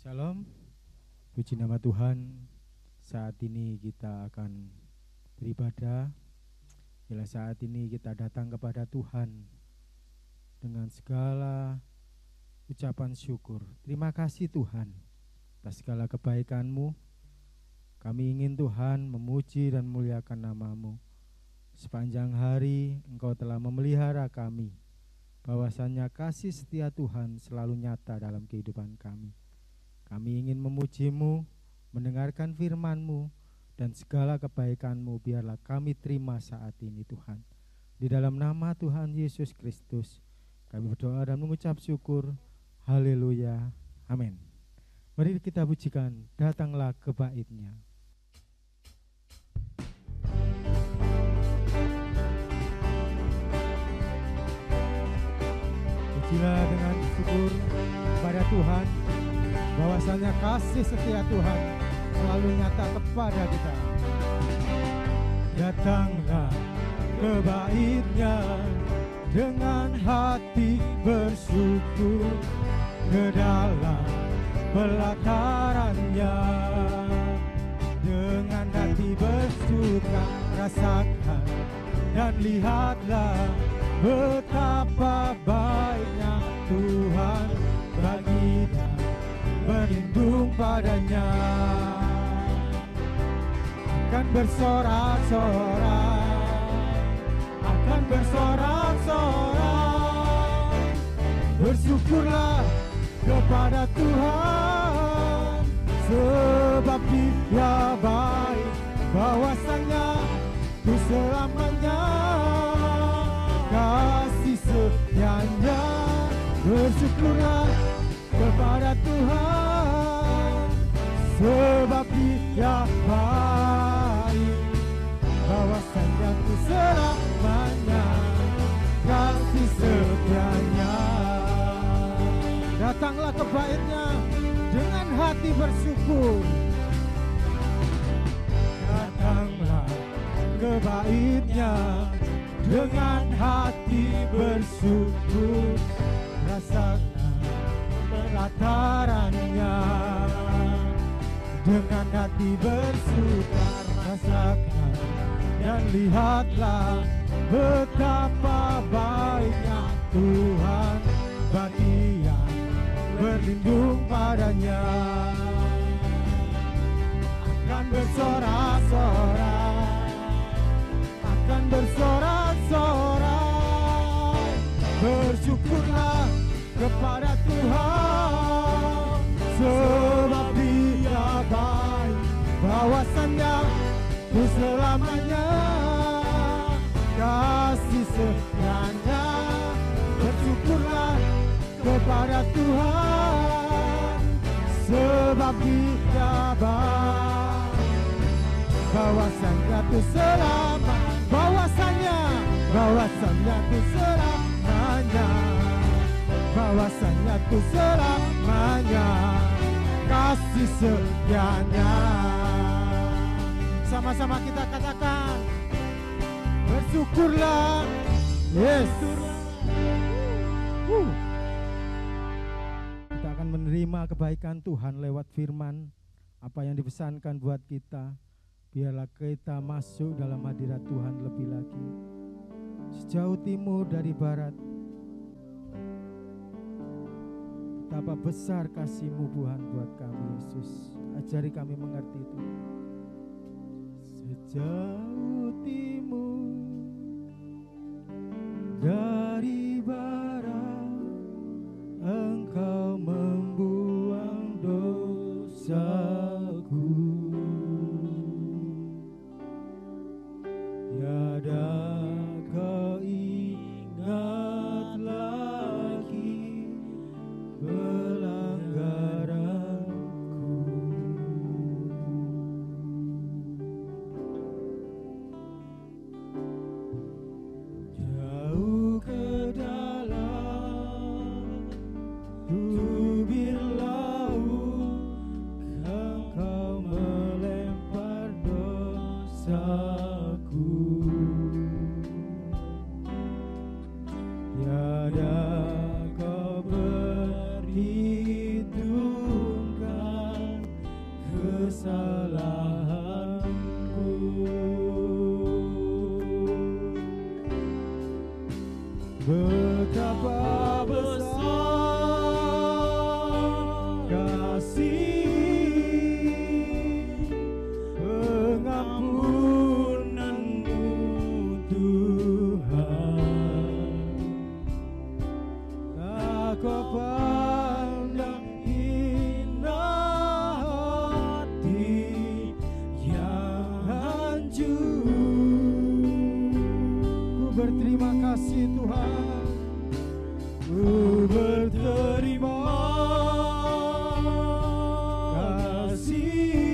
Shalom, puji nama Tuhan. Saat ini kita akan beribadah. Bila saat ini kita datang kepada Tuhan dengan segala ucapan syukur. Terima kasih Tuhan atas segala kebaikan-Mu. Kami ingin Tuhan memuji dan memuliakan nama-Mu. Sepanjang hari Engkau telah memelihara kami, bahwasannya kasih setia Tuhan selalu nyata dalam kehidupan kami. Kami ingin memuji-Mu, mendengarkan firman-Mu, dan segala kebaikan-Mu biarlah kami terima saat ini Tuhan. Di dalam nama Tuhan Yesus Kristus kami berdoa dan mengucap syukur. Haleluya, amin. Mari kita pujikan Datanglah ke Bait-Nya. Pujilah dengan syukur kepada Tuhan, bahwasanya kasih setia Tuhan selalu nyata kepada kita. Datanglah ke Bait-Nya dengan hati bersyukur, ke dalam pelataran-Nya dengan hati bersuka. Rasakan dan lihatlah betapa baiknya Tuhan bagi kita berlindung padanya. Akan bersorak-sorak, akan bersorak-sorak. Bersyukurlah kepada Tuhan, sebab Dia baik, bahwasanya untuk selamanya kasih setianya. Bersyukurlah kepada Tuhan, sebab Dia baik, bahwasanya untuk selamanya kasih setianya. Datanglah ke Bait-Nya dengan hati bersyukur. Datanglah ke Bait-Nya dengan hati bersyukur. Rasakan pelataran-Nya dengan hati bersuka. Rasakan dan lihatlah betapa baiknya Tuhan bagi yang berlindung padanya. Akan bersorak-sorak, akan bersorak-sorak. Bersyukurlah kepada Tuhan, sebab Dia baik, bahwasanya untuk selamanya kasih setianya. Bersyukurlah kepada Tuhan, sebab Dia baik, bahwasanya untuk selamanya, bahwasanya untuk selamanya, bahwasanya untuk selamanya kasih setianya. Sama-sama kita katakan, bersyukurlah. Yes. Kita akan menerima kebaikan Tuhan lewat firman, apa yang dipesankan buat kita. Biarlah kita masuk dalam hadirat Tuhan lebih lagi. Sejauh timur dari barat, betapa besar kasih-Mu Tuhan buat kami Yesus. Ajari kami mengerti itu. Sejauh timur dari barat, Engkau membuang dosaku. Tiada kau ingat lagi pelanggaranku. Jauh ke dalam tubir laut, Engkau melempar dosaku. Tiada kau berhitungkan kesalahanku. Betapa besar kasih pengampunanmu Tuhan. Aku pandang hina hati yang hancur. Ku berterima kasih Tuhan, ku berterima kasih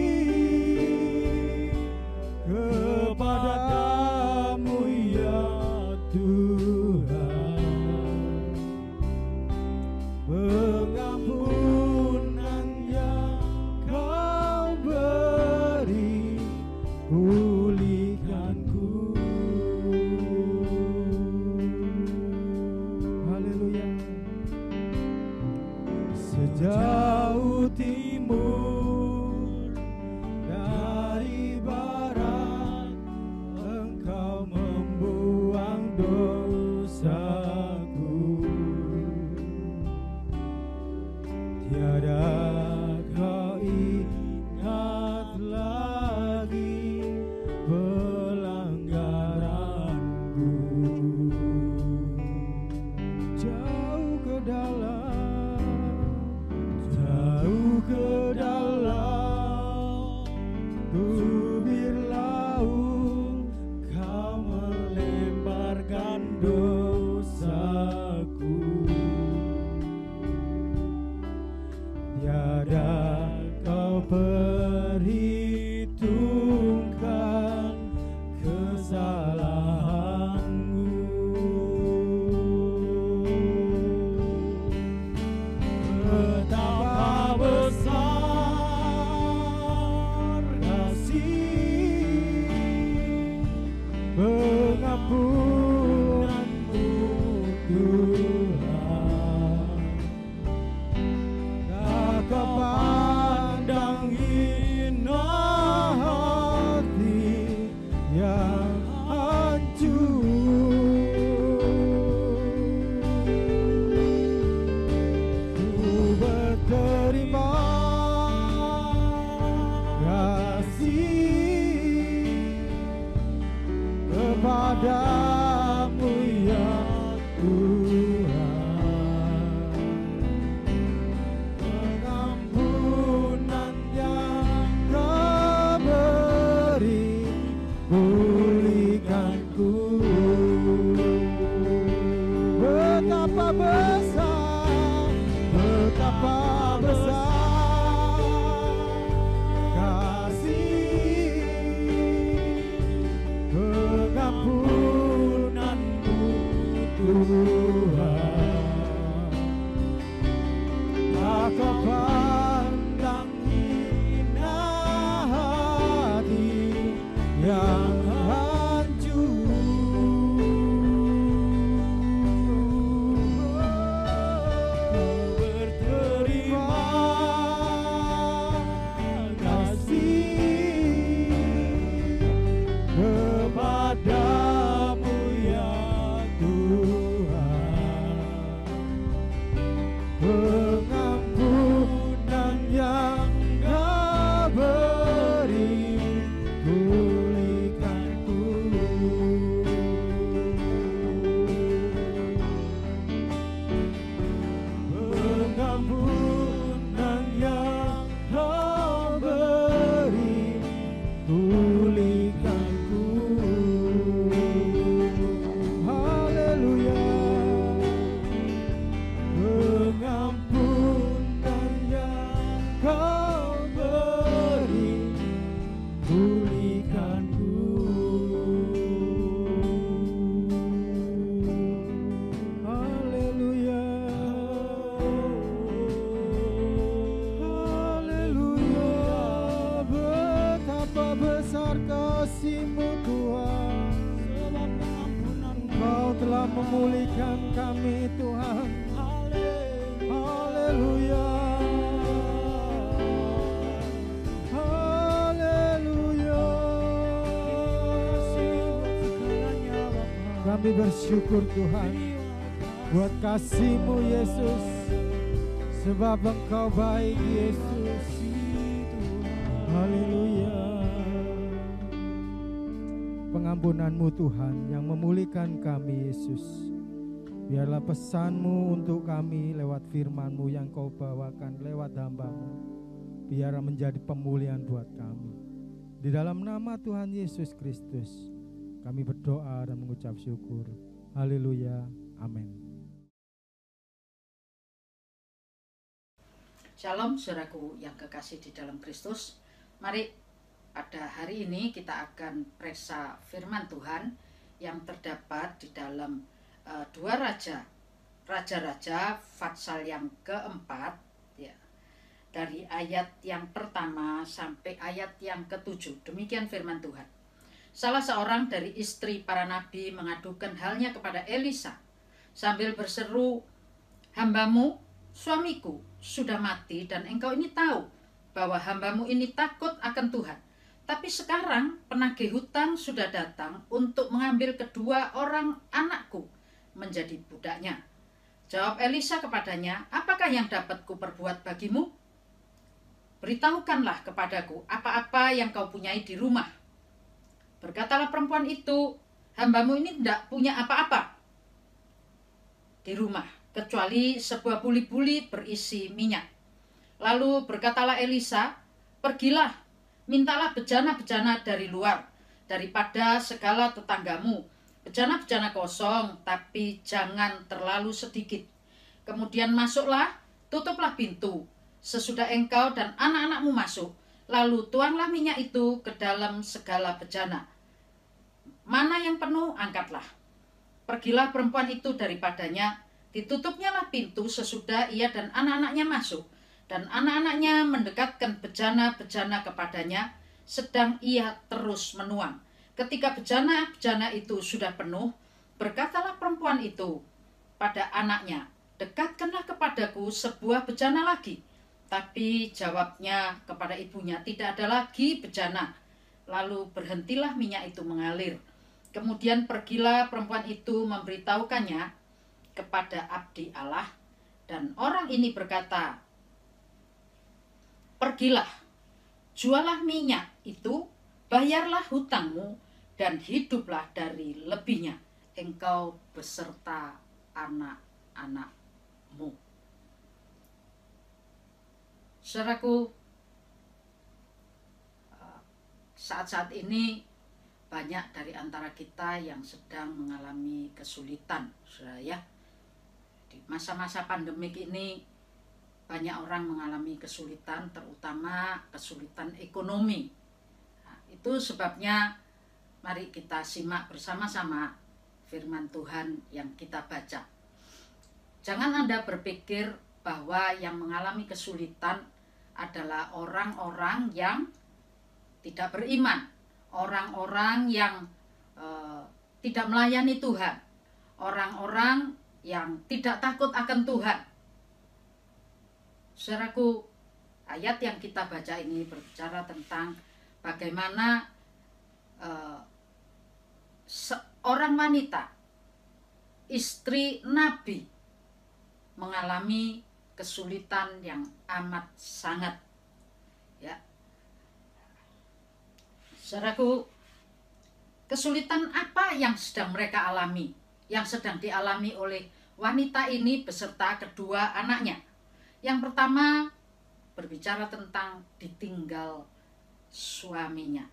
kepadamu ya Tuhan. Pengampunan yang Kau beri, pulihkanku. Haleluya. Sejauh timur dari barat, Engkau membuang dosaku. Tiada Kau ingat lagi pelanggaranku. Jauh ke dalam tubir laut, Kau melemparkan dosaku. Tiada Kau perhitungkan kesalahanku. Betapa besar kasih pengampunanmu Tuhan. Kau pandang hina hati yang hancur. Ku berterima kasih kepadamu ya Tuhan. Pengampunan yang Kau beri, pulihkanku. Betapa besar kasih pengampunanmu Tuhan. Aku pandang hina hati yang hancur. Ku berterima kasih kepadamu ya Tuhan. Pengampunan yang Kau beri, pulihkanku. Pengampunan yang Kau beri, pulihkanku. Haleluya. Pengampunan yang Kau beri, pulihkanku. Haleluya. Haleluya. Betapa besar kasih-Mu Tuhan. Kau telah memulihkan kami Tuhan. Haleluya. kami bersyukur Tuhan buat kasih-Mu Yesus, sebab Engkau baik Yesus. Haleluya. Pengampunan-Mu Tuhan yang memulihkan kami Yesus. Biarlah pesan-Mu untuk kami lewat firman-Mu yang Kau bawakan lewat hamba-Mu, biarlah menjadi pemulihan buat kami. Di dalam nama Tuhan Yesus Kristus kami berdoa dan mengucap syukur. Haleluya. Amin. Shalom saudaraku yang kekasih di dalam Kristus. Mari pada hari ini kita akan periksa firman Tuhan yang terdapat di dalam Dua Raja-Raja pasal yang keempat, ya, dari ayat yang pertama sampai ayat yang ketujuh. Demikian firman Tuhan. Salah seorang dari istri para nabi mengadukan halnya kepada Elisa sambil berseru, "Hambamu, suamiku, sudah mati dan engkau ini tahu bahwa hambamu ini takut akan Tuhan. Tapi sekarang penagih hutang sudah datang untuk mengambil kedua orang anakku menjadi budaknya." Jawab Elisa kepadanya, "Apakah yang dapat kuperbuat bagimu? Beritahukanlah kepadaku apa-apa yang kau punyai di rumah." Berkatalah perempuan itu, "Hambamu ini tidak punya apa-apa di rumah, kecuali sebuah buli-buli berisi minyak." Lalu berkatalah Elisa, "Pergilah, mintalah bejana-bejana dari luar, daripada segala tetanggamu, bejana-bejana kosong, tapi jangan terlalu sedikit. Kemudian masuklah, tutuplah pintu, sesudah engkau dan anak-anakmu masuk, lalu tuanglah minyak itu ke dalam segala bejana. Mana yang penuh, angkatlah." Pergilah perempuan itu daripadanya, ditutupnya lah pintu sesudah ia dan anak-anaknya masuk, dan anak-anaknya mendekatkan bejana-bejana kepadanya, sedang ia terus menuang. Ketika bejana-bejana itu sudah penuh, berkatalah perempuan itu pada anaknya, "Dekatkanlah kepadaku sebuah bejana lagi." Tapi jawabnya kepada ibunya, "Tidak ada lagi bejana." Lalu berhentilah minyak itu mengalir. Kemudian pergilah perempuan itu memberitahukannya kepada abdi Allah, dan orang ini berkata, "Pergilah, jualah minyak itu, bayarlah hutangmu, dan hiduplah dari lebihnya, engkau beserta anak-anakmu." Saudaraku, saat-saat ini banyak dari antara kita yang sedang mengalami kesulitan, saudara ya. Di masa-masa pandemik ini banyak orang mengalami kesulitan, terutama kesulitan ekonomi. Nah, itu sebabnya mari kita simak bersama-sama firman Tuhan yang kita baca. Jangan Anda berpikir bahwa yang mengalami kesulitan adalah orang-orang yang tidak beriman, orang-orang yang tidak melayani Tuhan, orang-orang yang tidak takut akan Tuhan. Saudaraku, ayat yang kita baca ini berbicara tentang bagaimana seorang wanita, istri Nabi, mengalami kesulitan yang amat sangat, ya. Saudaraku, kesulitan apa yang sedang mereka alami, yang sedang dialami oleh wanita ini beserta kedua anaknya? Yang pertama berbicara tentang ditinggal suaminya.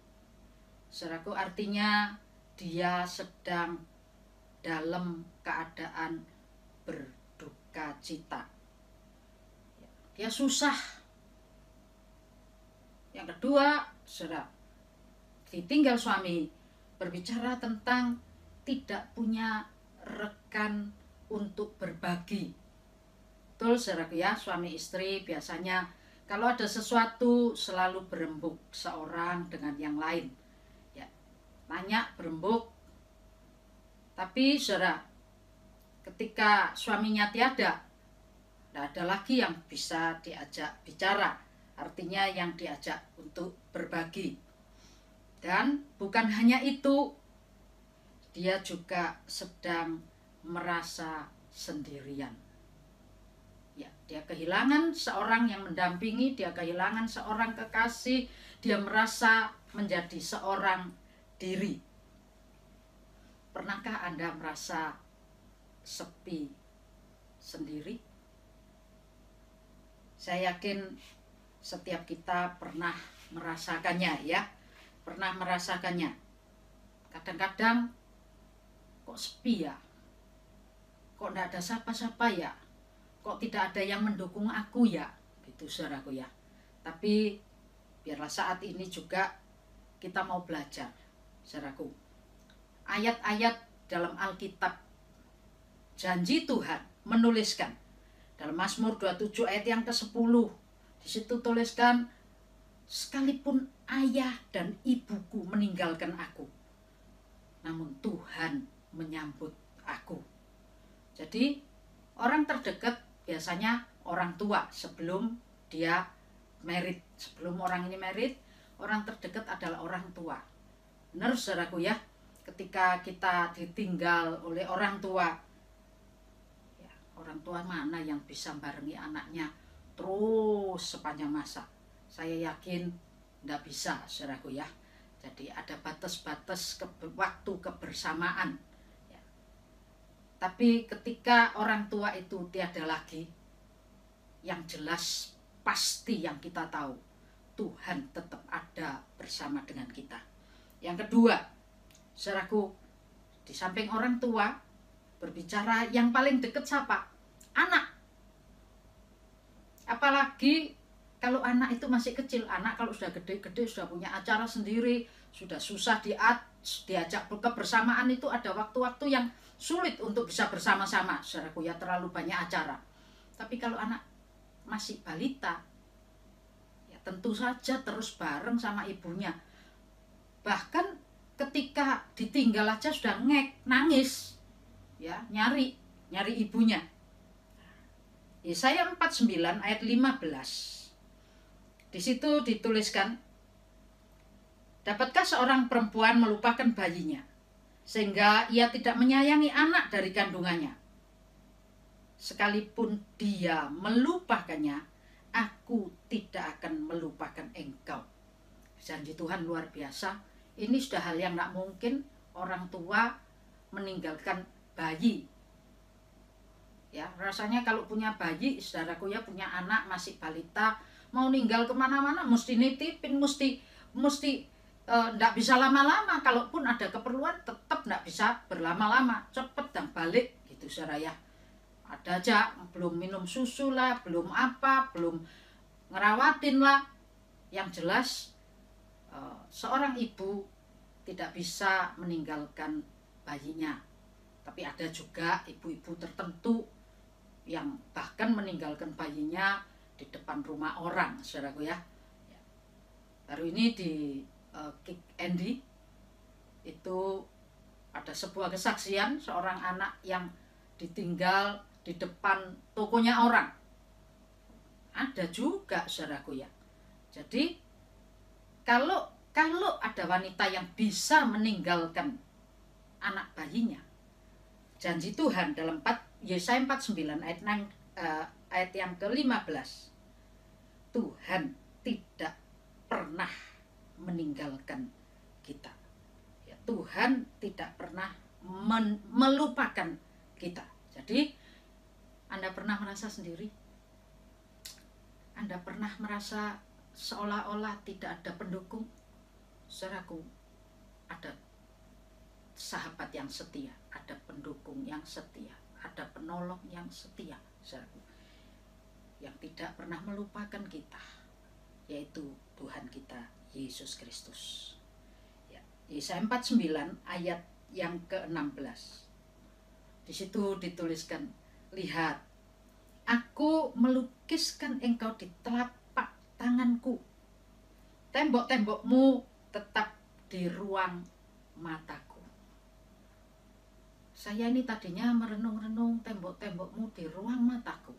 Saudaraku, artinya dia sedang dalam keadaan berduka cita. Dia susah. Yang kedua, saudara, ditinggal suami berbicara tentang tidak punya rekan untuk berbagi. Betul saudaraku ya, suami istri biasanya kalau ada sesuatu selalu berembuk seorang dengan yang lain. Ya, tanya berembuk. Tapi saudara, ketika suaminya tiada, tidak ada lagi yang bisa diajak bicara. Artinya yang diajak untuk berbagi. Dan bukan hanya itu, dia juga sedang merasa sendirian. Ya, dia kehilangan seorang yang mendampingi, dia kehilangan seorang kekasih, dia merasa menjadi seorang diri. Pernahkah Anda merasa sepi sendiri? Saya yakin setiap kita pernah merasakannya ya. Pernah merasakannya. Kadang-kadang kok sepi ya? Kok tidak ada siapa-siapa ya? Kok tidak ada yang mendukung aku ya? Gitu saudaraku ya. Tapi biarlah saat ini juga kita mau belajar saudaraku. Ayat-ayat dalam Alkitab janji Tuhan menuliskan dalam Mazmur 27 ayat yang ke-10. Di situ tuliskan, sekalipun ayah dan ibuku meninggalkan aku, namun Tuhan menyambut aku. Jadi orang terdekat biasanya orang tua sebelum dia married. Sebelum orang ini married, orang terdekat adalah orang tua. Benar saudaraku ya, ketika kita ditinggal oleh orang tua, ya, orang tua mana yang bisa barengi anaknya terus sepanjang masa? Saya yakin tidak bisa saudaraku ya. Jadi ada batas-batas waktu kebersamaan ya. Tapi ketika orang tua itu tiada lagi, yang jelas pasti yang kita tahu, Tuhan tetap ada bersama dengan kita. Yang kedua, saudaraku, di samping orang tua, berbicara yang paling dekat siapa? Anak. Apalagi kalau anak itu masih kecil. Anak kalau sudah gede-gede, sudah punya acara sendiri, sudah susah diajak kebersamaan, itu ada waktu-waktu yang sulit untuk bisa bersama-sama. Saudaraku ya, terlalu banyak acara. Tapi kalau anak masih balita, ya tentu saja terus bareng sama ibunya. Bahkan ketika ditinggal aja sudah nangis, ya nyari ibunya. Yesaya 49 ayat 15. Di situ dituliskan, dapatkah seorang perempuan melupakan bayinya sehingga ia tidak menyayangi anak dari kandungannya? Sekalipun dia melupakannya, aku tidak akan melupakan engkau. Janji Tuhan luar biasa. Ini sudah hal yang tidak mungkin orang tua meninggalkan bayi. Ya, rasanya kalau punya bayi, saudaraku ya, punya anak masih balita, mau ninggal kemana-mana mesti nitipin, mesti tidak bisa lama-lama. Kalaupun ada keperluan tetap tidak bisa berlama-lama, cepet dan balik gitu saudara ya. Ada aja belum minum susu lah, belum apa, belum ngerawatin lah. Yang jelas seorang ibu tidak bisa meninggalkan bayinya. Tapi ada juga ibu-ibu tertentu yang bahkan meninggalkan bayinya di depan rumah orang, saudaraku ya. Baru ini di Kick Andy itu ada sebuah kesaksian seorang anak yang ditinggal di depan tokonya orang. Ada juga saudaraku ya. Jadi kalau ada wanita yang bisa meninggalkan anak bayinya, janji Tuhan dalam Yesaya 49 ayat yang ke-15, Tuhan tidak pernah meninggalkan kita. Ya, Tuhan tidak pernah melupakan kita. Jadi Anda pernah merasa sendiri? Anda pernah merasa seolah-olah tidak ada pendukung? Saudaraku, ada sahabat yang setia, ada pendukung yang setia, ada penolong yang setia, saudaraku, yang tidak pernah melupakan kita, yaitu Tuhan kita Yesus Kristus. Ya, Yesaya 49 ayat yang ke-16. Di situ dituliskan, lihat, aku melukiskan engkau di telapak tanganku. Tembok-tembokmu tetap di ruang mataku. Saya ini tadinya merenung-renung tembok-tembokmu di ruang mataku.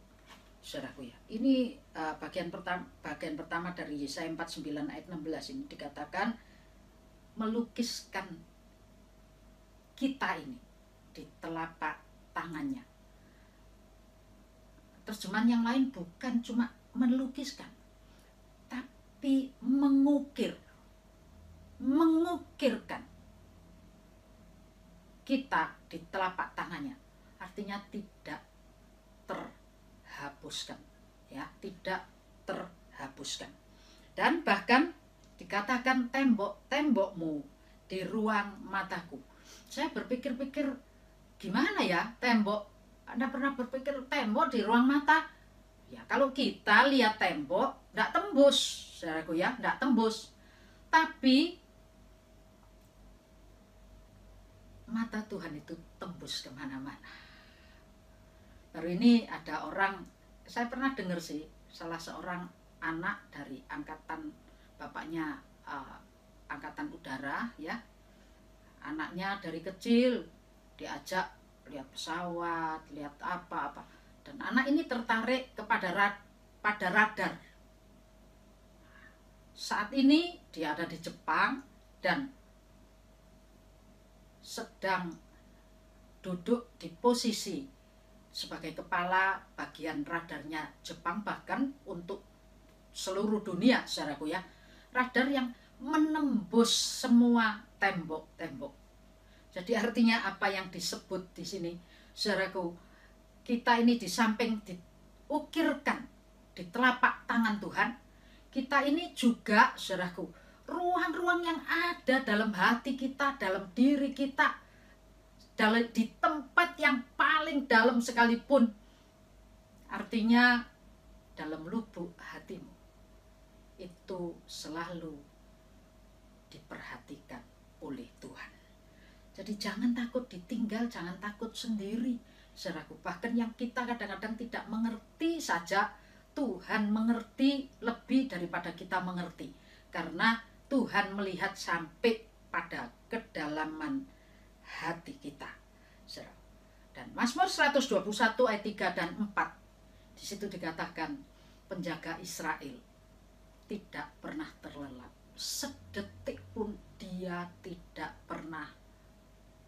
Saudaraku ya, ini bagian pertama dari Yesaya 49 ayat 16 ini dikatakan melukiskan kita ini di telapak tangannya. Terjemahan yang lain bukan cuma melukiskan, tapi mengukirkan kita di telapak tangannya. Artinya tidak terhapuskan, ya, tidak terhapuskan. Dan bahkan dikatakan tembokmu di ruang mataku. Saya berpikir-pikir, gimana ya tembok? Anda pernah berpikir tembok di ruang mata? Ya, kalau kita lihat tembok, enggak tembus, saudaraku ya, enggak tembus. Tapi mata Tuhan itu tembus kemana-mana. Baru ini ada orang, saya pernah dengar sih, salah seorang anak dari angkatan bapaknya, angkatan udara, ya, anaknya dari kecil diajak lihat pesawat, lihat apa-apa, dan anak ini tertarik pada radar. Saat ini dia ada di Jepang dan sedang duduk di posisi sebagai kepala bagian radarnya Jepang, bahkan untuk seluruh dunia, saudaraku ya, radar yang menembus semua tembok-tembok. Jadi artinya apa yang disebut di sini, saudaraku, kita ini di samping diukirkan di telapak tangan Tuhan, kita ini juga, saudaraku, ruang-ruang yang ada dalam hati kita, dalam diri kita, di tempat yang paling dalam sekalipun, artinya dalam lubuk hatimu, itu selalu diperhatikan oleh Tuhan. Jadi jangan takut ditinggal, jangan takut sendiri, saudaraku. Bahkan yang kita kadang-kadang tidak mengerti saja, Tuhan mengerti lebih daripada kita mengerti. Karena Tuhan melihat sampai pada kedalaman hati kita, saudara. Dan Mazmur 121 ayat 3 dan 4, di situ dikatakan penjaga Israel tidak pernah terlelap. Sedetik pun dia tidak pernah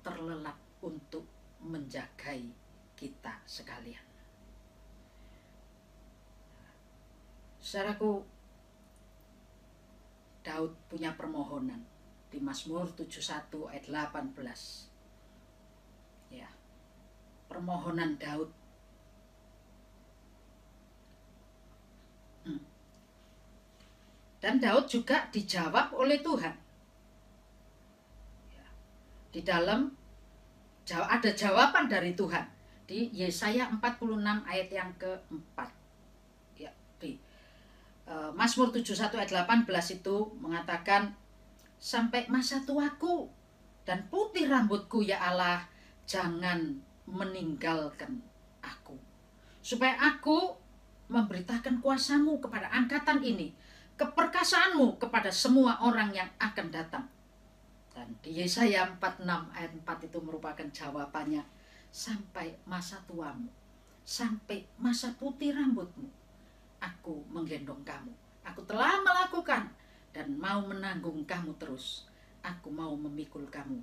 terlelap untuk menjagai kita sekalian. Saudaraku, Daud punya permohonan di Mazmur 71 ayat 18. Ya. Permohonan Daud. Dan Daud juga dijawab oleh Tuhan. Ya. Di dalam ada jawaban dari Tuhan di Yesaya 46 ayat yang keempat. Ya, di Mazmur 71 ayat 18 itu mengatakan, sampai masa tuaku dan putih rambutku, ya Allah, jangan meninggalkan aku, supaya aku memberitakan kuasamu kepada angkatan ini, keperkasaanmu kepada semua orang yang akan datang. Dan di Yesaya 46 ayat 4 itu merupakan jawabannya, sampai masa tuamu, sampai masa putih rambutmu, aku menggendong kamu. Aku telah melakukan dan mau menanggung kamu terus. Aku mau memikul kamu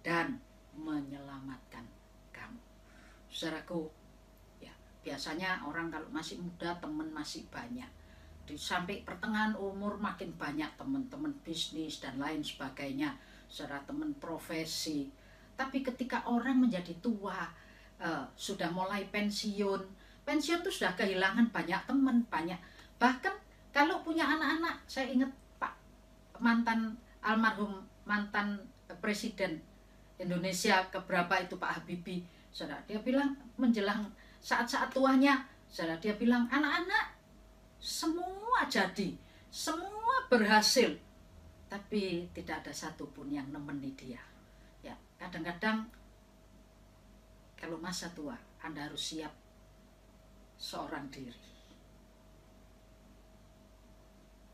dan menyelamatkan kamu. Saudaraku, ya, biasanya orang kalau masih muda teman masih banyak. Sampai pertengahan umur makin banyak teman-teman bisnis dan lain sebagainya, saudara, teman profesi. Tapi ketika orang menjadi tua, sudah mulai pensiun itu sudah kehilangan banyak teman, banyak. Bahkan kalau punya anak-anak, saya ingat Pak almarhum mantan presiden Indonesia keberapa itu, Pak Habibie, saudara, dia bilang menjelang saat-saat tuanya, saudara, dia bilang, anak-anak semua jadi, semua berhasil, tapi tidak ada satupun yang nemeni dia. Ya, kadang-kadang kalau masa tua, Anda harus siap seorang diri.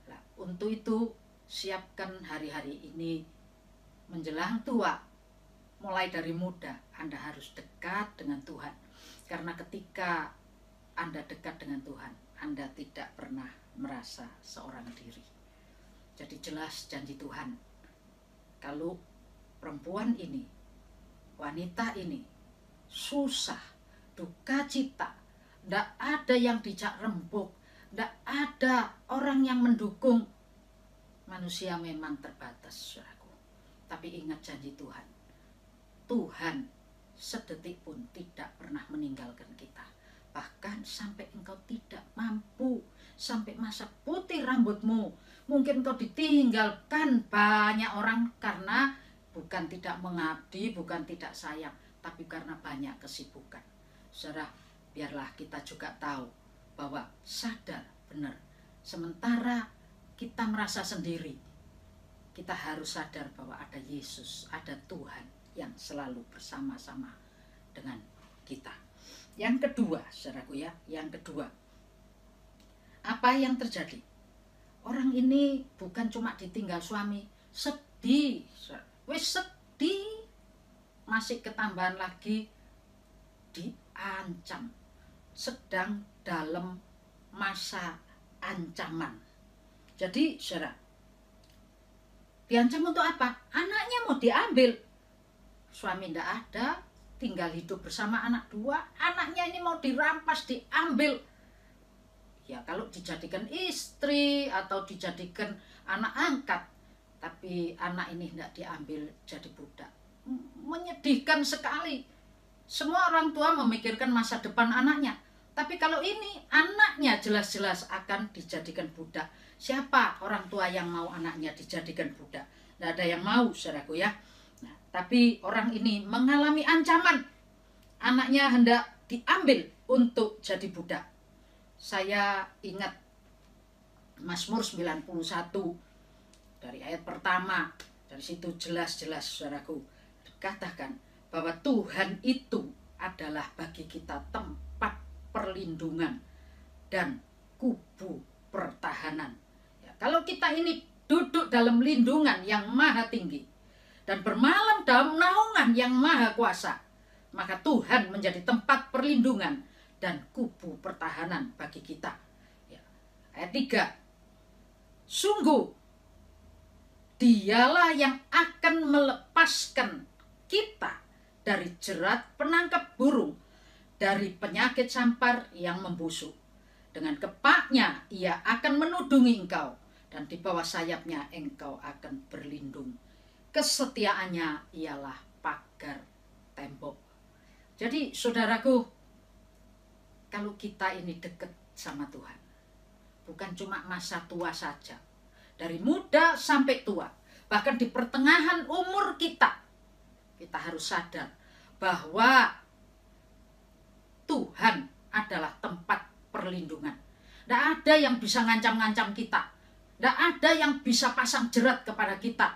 Nah, untuk itu siapkan hari-hari ini menjelang tua. Mulai dari muda, Anda harus dekat dengan Tuhan. Karena ketika Anda dekat dengan Tuhan, Anda tidak pernah merasa seorang diri. Jadi jelas janji Tuhan, kalau perempuan ini wanita ini susah, duka cita, tidak ada yang dijak rembuk, tidak ada orang yang mendukung. Manusia memang terbatas, saudaraku. Tapi ingat janji Tuhan. Tuhan sedetik pun tidak pernah meninggalkan kita. Bahkan sampai engkau tidak mampu, sampai masa putih rambutmu, mungkin engkau ditinggalkan banyak orang karena bukan tidak mengabdi, bukan tidak sayang, tapi karena banyak kesibukan. Saudara, biarlah kita juga tahu bahwa sadar benar. Sementara kita merasa sendiri, kita harus sadar bahwa ada Yesus, ada Tuhan yang selalu bersama-sama dengan kita. Yang kedua, saudaraku ya, yang kedua, apa yang terjadi? Orang ini bukan cuma ditinggal suami, sedih, sedih, masih ketambahan lagi diancam, sedang dalam masa ancaman. Jadi, saudara, diancam untuk apa? Anaknya mau diambil. Suami tidak ada, tinggal hidup bersama anak dua. Anaknya ini mau dirampas, diambil. Ya, kalau dijadikan istri atau dijadikan anak angkat, tapi anak ini tidak diambil jadi budak. Menyedihkan sekali. Semua orang tua memikirkan masa depan anaknya. Tapi kalau ini anaknya jelas-jelas akan dijadikan budak. Siapa orang tua yang mau anaknya dijadikan budak? Tidak ada yang mau, saudaraku ya. Nah, tapi orang ini mengalami ancaman. Anaknya hendak diambil untuk jadi budak. Saya ingat Mazmur 91 dari ayat pertama. Dari situ jelas-jelas, saudaraku, dikatakan bahwa Tuhan itu adalah bagi kita tempat perlindungan dan kubu pertahanan. Ya, kalau kita ini duduk dalam lindungan yang maha tinggi dan bermalam dalam naungan yang maha kuasa, maka Tuhan menjadi tempat perlindungan dan kubu pertahanan bagi kita. Ya. Ayat 3. Sungguh Dialah yang akan melepaskan kita dari jerat penangkap burung, dari penyakit sampar yang membusuk. Dengan kepaknya ia akan menudungi engkau, dan di bawah sayapnya engkau akan berlindung. Kesetiaannya ialah pagar tembok. Jadi saudaraku, kalau kita ini dekat sama Tuhan, bukan cuma masa tua saja, dari muda sampai tua, bahkan di pertengahan umur kita harus sadar bahwa Tuhan adalah tempat perlindungan. Tidak ada yang bisa ngancam-ngancam kita. Tidak ada yang bisa pasang jerat kepada kita.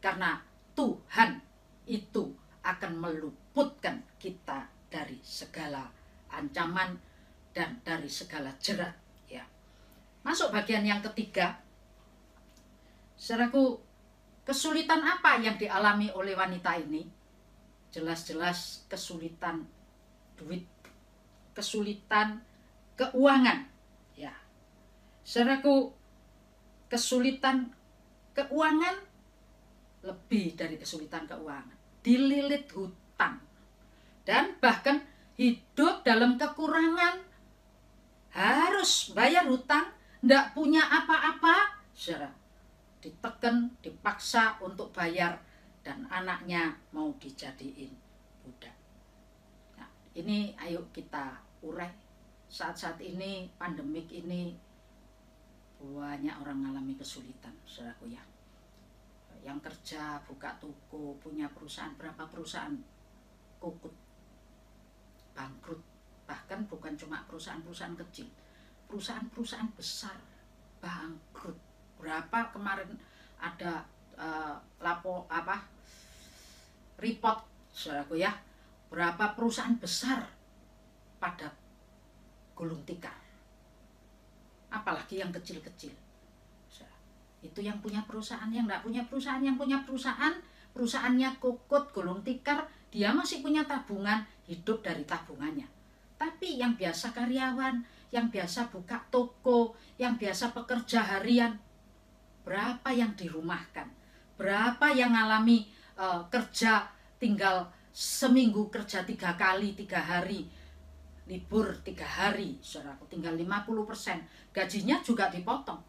Karena Tuhan itu akan meluputkan kita dari segala ancaman dan dari segala jerat. Ya. Masuk bagian yang ketiga. Saudaraku, kesulitan apa yang dialami oleh wanita ini? Jelas-jelas kesulitan duit, kesulitan keuangan. Ya, saudaraku, kesulitan keuangan lebih dari kesulitan keuangan, dililit hutang dan bahkan hidup dalam kekurangan, harus bayar hutang, tidak punya apa-apa, saudara, ditekan, dipaksa untuk bayar, dan anaknya mau dijadiin budak. Nah, ini ayo kita urai. Saat-saat ini, pandemik ini, banyak orang mengalami kesulitan, saudaraku ya. Yang kerja, buka toko, punya perusahaan, berapa perusahaan kukut, bangkrut. Bahkan bukan cuma perusahaan-perusahaan kecil, perusahaan-perusahaan besar bangkrut. Berapa kemarin ada report, saudaraku ya, berapa perusahaan besar pada gulung tikar, apalagi yang kecil-kecil. Itu yang punya perusahaan, yang tidak punya perusahaan, yang punya perusahaan, perusahaannya kukut, gulung tikar, dia masih punya tabungan, hidup dari tabungannya. Tapi yang biasa karyawan, yang biasa buka toko, yang biasa pekerja harian, berapa yang dirumahkan, berapa yang alami kerja tinggal seminggu kerja 3 kali 3 hari, libur 3 hari, saudaraku, tinggal 50%, gajinya juga dipotong.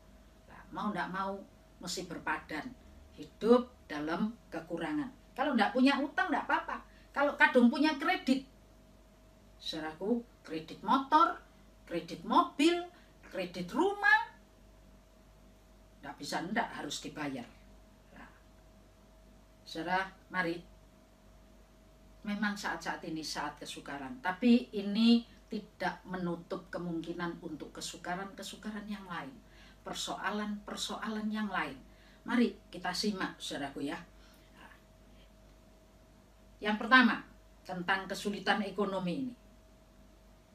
Nah, mau tidak mau mesti berpadan, hidup dalam kekurangan. Kalau tidak punya utang tidak apa-apa. Kalau kadung punya kredit, saudaraku, kredit motor, kredit mobil, kredit rumah, tidak bisa, tidak harus dibayar. Nah, saudara, mari, memang saat-saat ini saat kesukaran, tapi ini tidak menutup kemungkinan untuk kesukaran-kesukaran yang lain, persoalan-persoalan yang lain. Mari kita simak, saudaraku ya. Yang pertama, tentang kesulitan ekonomi ini.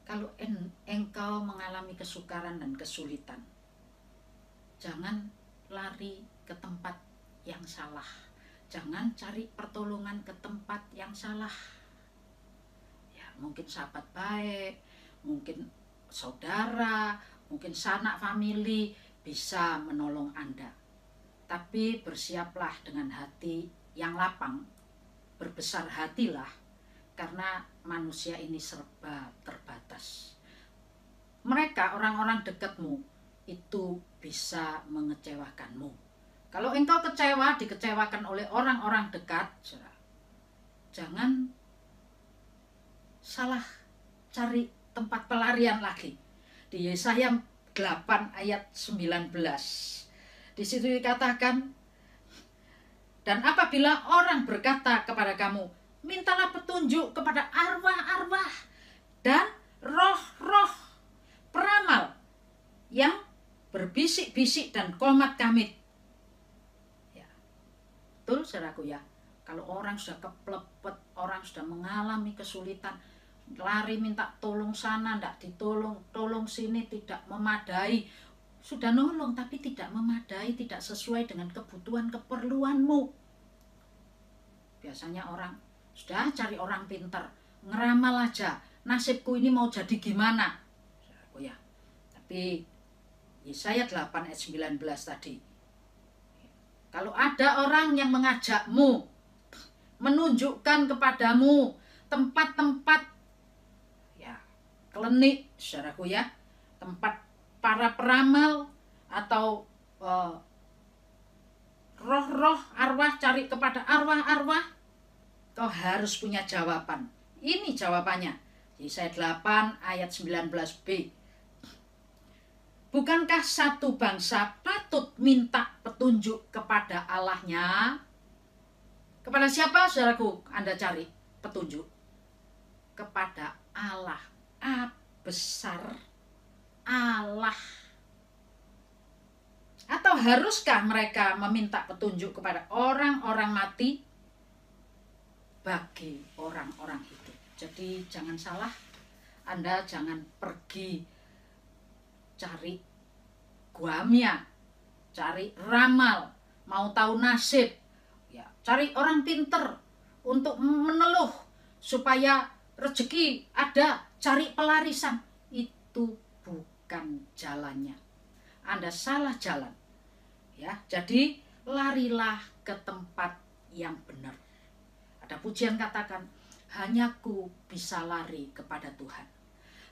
Kalau engkau mengalami kesukaran dan kesulitan, jangan lari ke tempat yang salah. Jangan cari pertolongan ke tempat yang salah. Ya, mungkin sahabat baik, mungkin saudara, mungkin sanak famili bisa menolong Anda. Tapi bersiaplah dengan hati yang lapang, berbesar hatilah, karena manusia ini serba terbatas. Mereka, orang-orang dekatmu, itu bisa mengecewakanmu. Kalau engkau kecewa, dikecewakan oleh orang-orang dekat, jangan salah cari tempat pelarian lagi. Di Yesaya 8 ayat 19. Di situ dikatakan, dan apabila orang berkata kepada kamu, mintalah petunjuk kepada arwah-arwah dan roh-roh peramal yang berbisik-bisik dan komat kamit. Ya, betul saudaraku ya. Kalau orang sudah keplepet, orang sudah mengalami kesulitan, lari minta tolong sana, tidak ditolong, tolong sini tidak memadai. Sudah nolong tapi tidak memadai, tidak sesuai dengan kebutuhan keperluanmu. Biasanya orang sudah cari orang pinter, ngeramal aja, nasibku ini mau jadi gimana. Saudaraku ya. Tapi Yesaya 8 ayat 19 tadi. Kalau ada orang yang mengajakmu, menunjukkan kepadamu tempat-tempat ya, klinik, saudaraku ya, tempat para peramal atau roh-roh arwah, cari kepada arwah-arwah, kau harus punya jawaban. Ini jawabannya. Yesaya 8 ayat 19b. Bukankah satu bangsa patut minta petunjuk kepada Allahnya? Kepada siapa, saudaraku, Anda cari petunjuk? Kepada Allah. Besar Allah. Atau haruskah mereka meminta petunjuk kepada orang-orang mati? Bagi orang-orang hidup. Jadi jangan salah, Anda jangan pergi cari guamia, cari ramal, mau tahu nasib, ya, cari orang pinter untuk meneluh supaya rezeki ada, cari pelarisan. Itu bukan jalannya. Anda salah jalan. Ya, jadi larilah ke tempat yang benar. Ada pujian katakan, hanya ku bisa lari kepada Tuhan.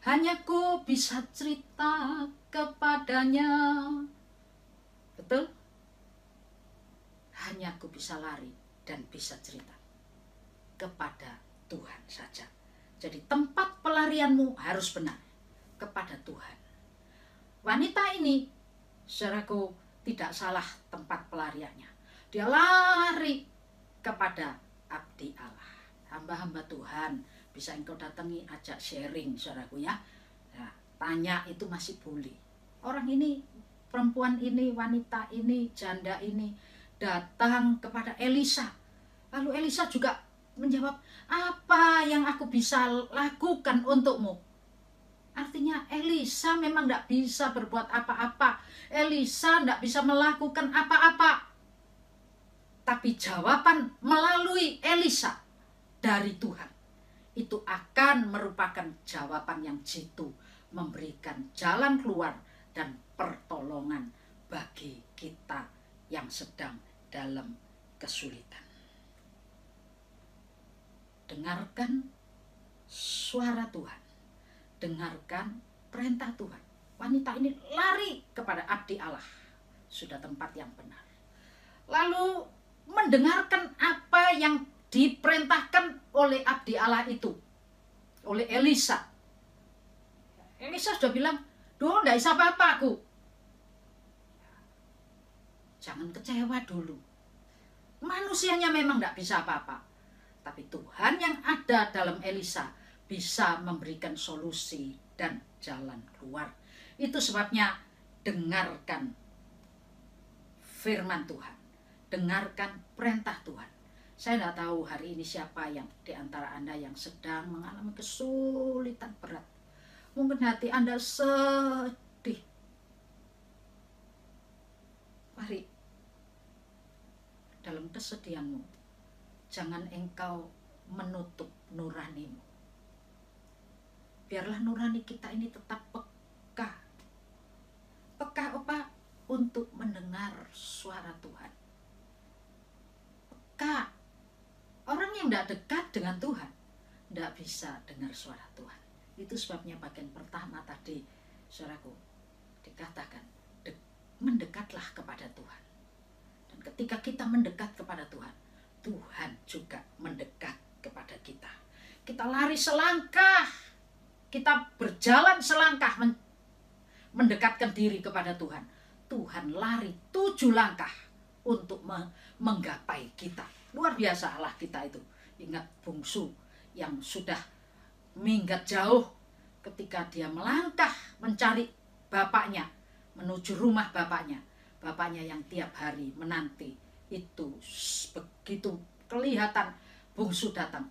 Hanya ku bisa cerita kepadanya. Betul? Hanya ku bisa lari dan bisa cerita kepada Tuhan saja. Jadi tempat pelarianmu harus benar, kepada Tuhan. Wanita ini, saudaraku, tidak salah tempat pelariannya. Dia lari kepada abdi Allah. Hamba-hamba Tuhan bisa engkau datangi, ajak sharing, saudaraku ya. Nah, tanya itu masih boleh. Orang ini, perempuan ini, wanita ini, janda ini datang kepada Elisa. Lalu Elisa juga menjawab, apa yang aku bisa lakukan untukmu? Artinya Elisa memang tidak bisa berbuat apa-apa. Elisa tidak bisa melakukan apa-apa. Tapi jawaban melalui Elisa dari Tuhan itu akan merupakan jawaban yang jitu, memberikan jalan keluar dan pertolongan bagi kita yang sedang dalam kesulitan. dengarkan suara Tuhan, dengarkan perintah Tuhan. Wanita ini lari kepada abdi Allah, sudah tempat yang benar. Lalu mendengarkan apa yang diperintahkan oleh abdi Allah itu, oleh Elisa. Elisa sudah bilang, "Duh, enggak bisa apa-apa aku." Jangan kecewa dulu. Manusianya memang enggak bisa apa-apa. Tapi Tuhan yang ada dalam Elisa bisa memberikan solusi dan jalan keluar. Itu sebabnya dengarkan firman Tuhan. Dengarkan perintah Tuhan. Saya tidak tahu hari ini siapa yang di antara Anda yang sedang mengalami kesulitan berat. Mungkin hati Anda sedih. Mari, dalam kesedihanmu, jangan engkau menutup nuranimu. Biarlah nurani kita ini tetap peka. Peka apa? Untuk mendengar suara Tuhan. Peka. Orang yang tidak dekat dengan Tuhan tidak bisa dengar suara Tuhan. Itu sebabnya bagian pertama tadi, saudaraku, dikatakan mendekatlah kepada Tuhan. Dan ketika kita mendekat kepada Tuhan, Tuhan juga mendekat kepada kita. Kita lari selangkah, kita berjalan selangkah mendekatkan diri kepada Tuhan. Tuhan lari 7 langkah untuk menggapai kita. Luar biasa Allah kita itu. Ingat bungsu yang sudah minggat jauh ketika dia melangkah mencari bapaknya, menuju rumah bapaknya. Bapaknya yang tiap hari menanti. Itu begitu kelihatan bungsu datang.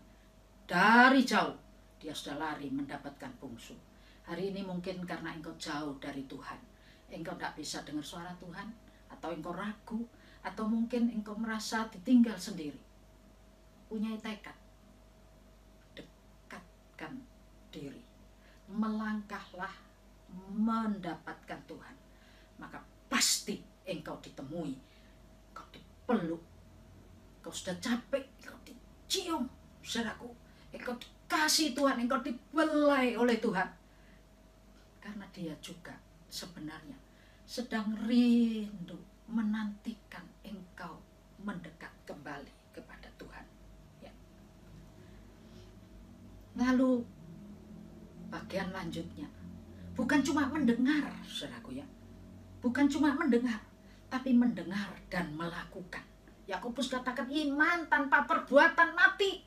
Dari jauh dia sudah lari mendapatkan bungsu. Hari ini mungkin karena engkau jauh dari Tuhan, engkau tidak bisa dengar suara Tuhan, atau engkau ragu, atau mungkin engkau merasa ditinggal sendiri. Punya tekad, dekatkan diri, melangkahlah mendapatkan Tuhan, maka pasti engkau ditemui, engkau dipeluk, engkau sudah capek, engkau dicium, saudaraku, engkau dikasih Tuhan, engkau dibelai oleh Tuhan, karena dia juga sebenarnya sedang rindu menantikan engkau mendekat kembali kepada Tuhan. Ya. Lalu bagian lanjutnya, bukan cuma mendengar, saudaraku ya, bukan cuma mendengar, tapi mendengar dan melakukan. Yakobus katakan iman tanpa perbuatan mati,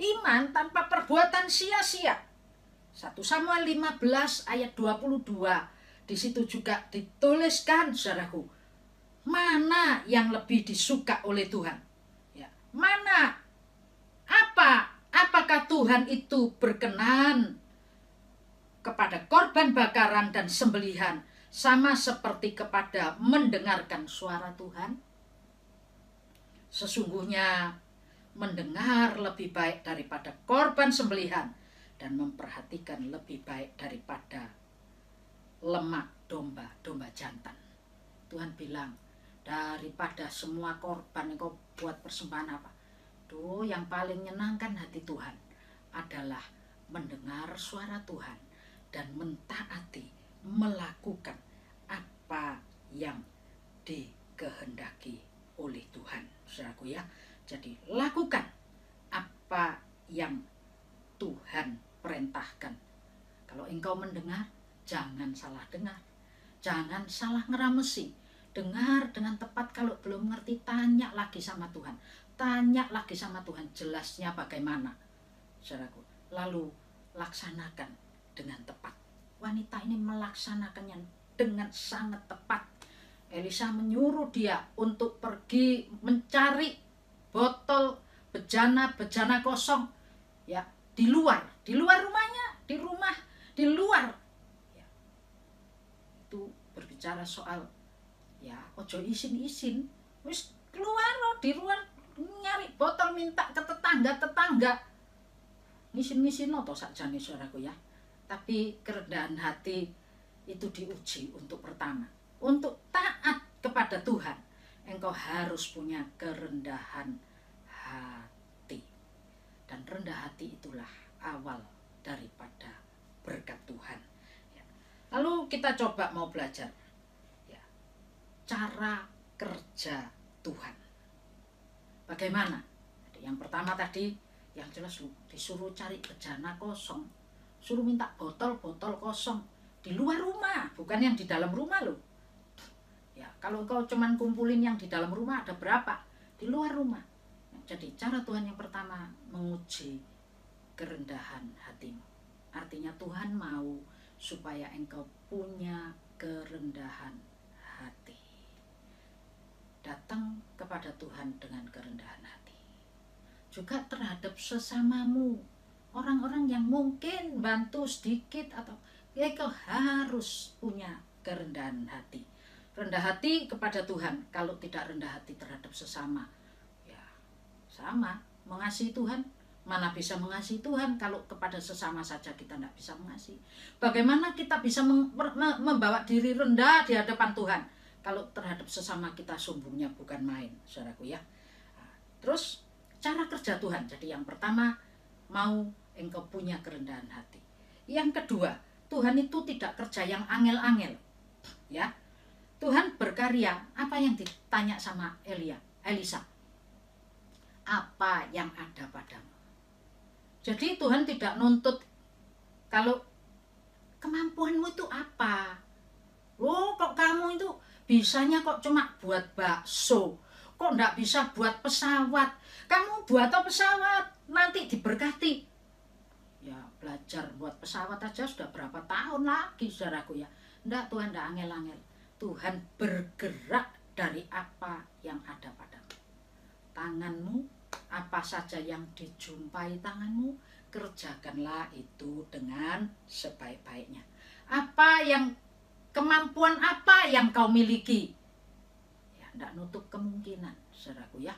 iman tanpa perbuatan sia-sia. 1 Samuel 15 ayat 22. Di situ juga dituliskan, saudaraku, mana yang lebih disuka oleh Tuhan? Ya, mana? Apakah Tuhan itu berkenan kepada korban bakaran dan sembelihan sama seperti kepada mendengarkan suara Tuhan? Sesungguhnya mendengar lebih baik daripada korban sembelihan, dan memperhatikan lebih baik daripada lemak domba jantan. Tuhan bilang, daripada semua korban yang kau buat persembahan apa, tuh yang paling menyenangkan hati Tuhan adalah mendengar suara Tuhan dan mentaati, melakukan apa yang dikehendaki oleh Tuhan, saudaraku ya. Jadi lakukan apa yang Tuhan perintahkan. Kalau engkau mendengar, jangan salah dengar, jangan salah ngeramesi. Dengar dengan tepat, kalau belum ngerti tanya lagi sama Tuhan, tanya lagi sama Tuhan jelasnya bagaimana, saudaraku. Lalu laksanakan dengan tepat. Wanita ini melaksanakannya dengan sangat tepat. Elisa menyuruh dia untuk pergi mencari botol bejana kosong, ya, di luar rumahnya, di luar. Ya. Itu berbicara soal, ya, ojo isin-isin, wis keluar di luar nyari botol, minta ke tetangga, ngisin-ngisin atau sakjane, saudaraku ya. Tapi kerendahan hati itu diuji untuk pertama. Untuk taat kepada Tuhan, engkau harus punya kerendahan hati. Dan rendah hati itulah awal daripada berkat Tuhan. Ya. Lalu kita coba mau belajar ya, cara kerja Tuhan. Bagaimana? Yang pertama tadi, yang jelas disuruh cari bejana kosong, suruh minta botol-botol kosong di luar rumah, bukan yang di dalam rumah loh. Ya, kalau kau cuman kumpulin yang di dalam rumah ada berapa? Di luar rumah. Jadi cara Tuhan yang pertama menguji kerendahan hatimu. Artinya Tuhan mau supaya engkau punya kerendahan hati. Datang kepada Tuhan dengan kerendahan hati. Juga terhadap sesamamu. Orang-orang yang mungkin bantu sedikit atau engkau harus punya kerendahan hati. Rendah hati kepada Tuhan. Kalau tidak rendah hati terhadap sesama, sama, mengasihi Tuhan. Mana bisa mengasihi Tuhan kalau kepada sesama saja kita tidak bisa mengasihi. Bagaimana kita bisa membawa diri rendah di hadapan Tuhan kalau terhadap sesama kita sombongnya bukan main, saudaraku ya. Terus cara kerja Tuhan. Jadi yang pertama, mau engkau punya kerendahan hati. Yang kedua, Tuhan itu tidak kerja yang angel-angel. Ya. Tuhan berkarya, apa yang ditanya sama Elisa? Apa yang ada padamu. Jadi Tuhan tidak nuntut kalau kemampuanmu itu apa. Oh, kok kamu itu bisanya kok cuma buat bakso, kok enggak bisa buat pesawat. Kamu buat pesawat, nanti diberkati. Ya, belajar buat pesawat aja sudah berapa tahun lagi, saudaraku ya. Enggak, Tuhan enggak angel-angel. Tuhan bergerak dari apa yang ada padamu. Tanganmu, apa saja yang dijumpai tanganmu, kerjakanlah itu dengan sebaik-baiknya. Kemampuan apa yang kau miliki? Ya, tidak nutup kemungkinan, saudaraku ya.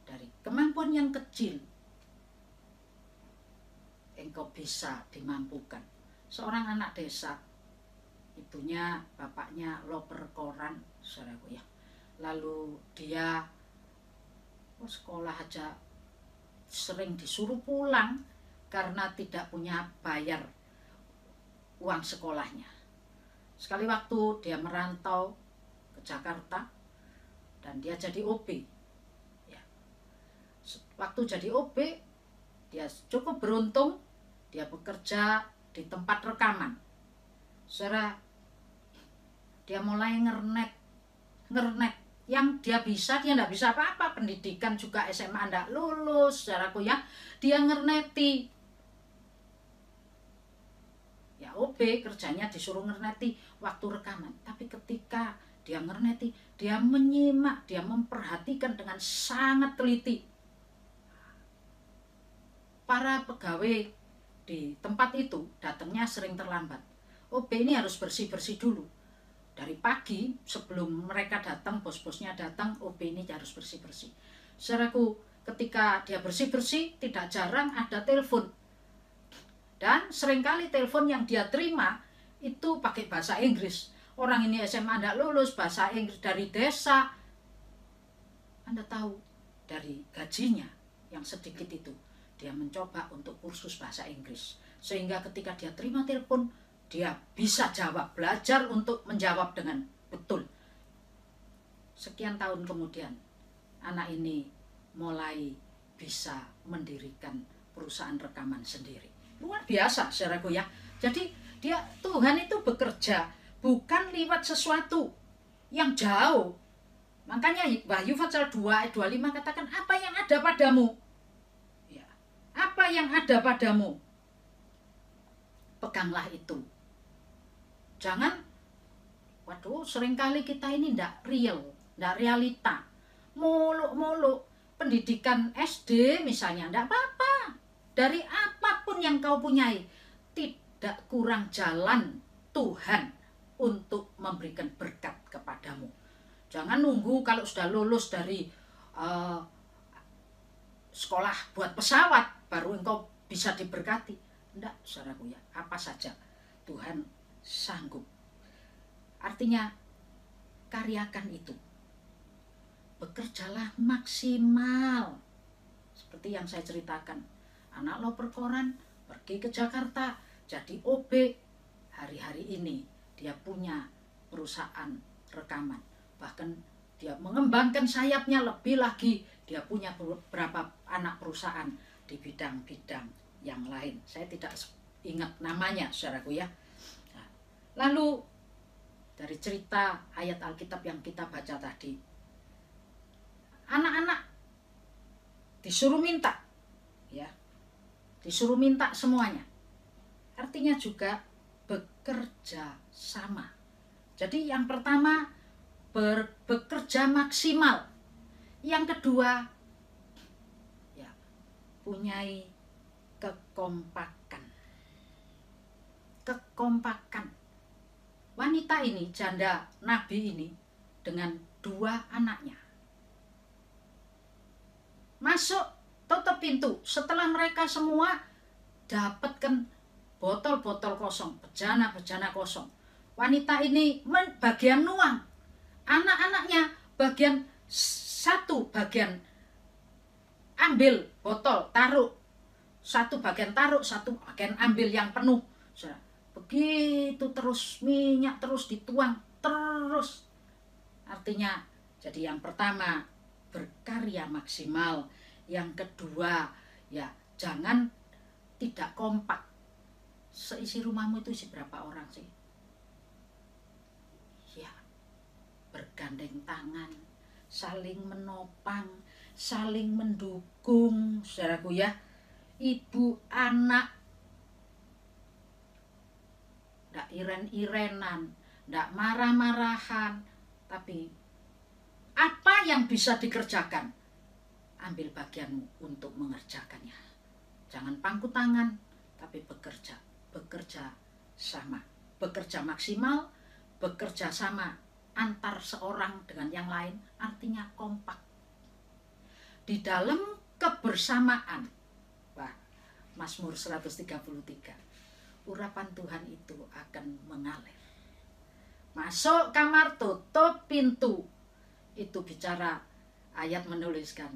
Dari kemampuan yang kecil, engkau bisa dimampukan. Seorang anak desa, ibunya, bapaknya loper koran, saudaraku ya. Lalu dia sekolah aja sering disuruh pulang karena tidak punya bayar uang sekolahnya. Sekali waktu dia merantau ke Jakarta dan dia jadi OB. Ya. Waktu jadi OB, dia cukup beruntung, dia bekerja di tempat rekaman. Saudara, dia mulai ngernet. Yang dia tidak bisa apa-apa, pendidikan juga SMA enggak lulus, saudaraku ya. Dia ngerneti. Ya OB kerjanya disuruh ngerneti waktu rekaman. Tapi ketika dia ngerneti, dia menyimak, dia memperhatikan dengan sangat teliti. Para pegawai di tempat itu datangnya sering terlambat. OB ini harus bersih-bersih dulu. Dari pagi sebelum mereka datang, bos-bosnya datang, OB ini harus bersih-bersih. Saudaraku, ketika dia bersih-bersih, tidak jarang ada telepon. Dan seringkali telepon yang dia terima itu pakai bahasa Inggris. Orang ini SMA tidak lulus, bahasa Inggris dari desa. Anda tahu, dari gajinya yang sedikit itu, dia mencoba untuk kursus bahasa Inggris. Sehingga ketika dia terima telepon, dia bisa jawab, belajar untuk menjawab dengan betul. Sekian tahun kemudian, anak ini mulai bisa mendirikan perusahaan rekaman sendiri. Luar biasa, saudaraku ya. Jadi Tuhan itu bekerja bukan lewat sesuatu yang jauh. Makanya Wahyu pasal 2 ayat 25 katakan, apa yang ada padamu? Ya, apa yang ada padamu? Peganglah itu. Jangan, seringkali kita ini tidak real, tidak realita. Muluk-muluk, pendidikan SD misalnya, tidak apa-apa. Dari apapun yang kau punyai, tidak kurang jalan Tuhan untuk memberikan berkat kepadamu. Jangan nunggu kalau sudah lulus dari sekolah buat pesawat, baru engkau bisa diberkati. Tidak, saudaraku ya, apa saja Tuhan sanggup. Artinya karyakan itu, bekerjalah maksimal seperti yang saya ceritakan. anak loper koran, pergi ke Jakarta, jadi OB. Hari-hari ini dia punya perusahaan rekaman. Bahkan dia mengembangkan sayapnya lebih lagi. Dia punya beberapa anak perusahaan di bidang-bidang yang lain. Saya tidak ingat namanya, saudaraku ya. Nah, lalu dari cerita ayat Alkitab yang kita baca tadi, anak-anak disuruh minta, ya, disuruh minta semuanya. Artinya juga bekerja sama. Jadi yang pertama bekerja maksimal. Yang kedua, ya, punyai kekompakan. Kekompakan. Wanita ini, janda nabi ini, dengan 2 anaknya masuk, tutup pintu. Setelah mereka semua dapatkan botol-botol kosong, bejana-bejana kosong, wanita ini bagian nuang, anak-anaknya bagian satu bagian ambil botol, taruh, satu bagian taruh, satu bagian ambil yang penuh. Begitu terus, minyak terus dituang terus. Artinya, jadi yang pertama berkarya maksimal, yang kedua ya jangan tidak kompak. Seisi rumahmu itu isi berapa orang sih? Ya, bergandeng tangan, saling menopang, saling mendukung, saudaraku ya. Ibu anak ndak iren-irenan, ndak marah-marahan, tapi apa yang bisa dikerjakan, ambil bagianmu untuk mengerjakannya. Jangan pangku tangan, tapi bekerja sama, bekerja maksimal, bekerja sama antar seorang dengan yang lain, artinya kompak. Di dalam kebersamaan, Mazmur 133, urapan Tuhan itu akan mengalir. Masuk kamar, tutup pintu. Itu bicara, ayat menuliskan,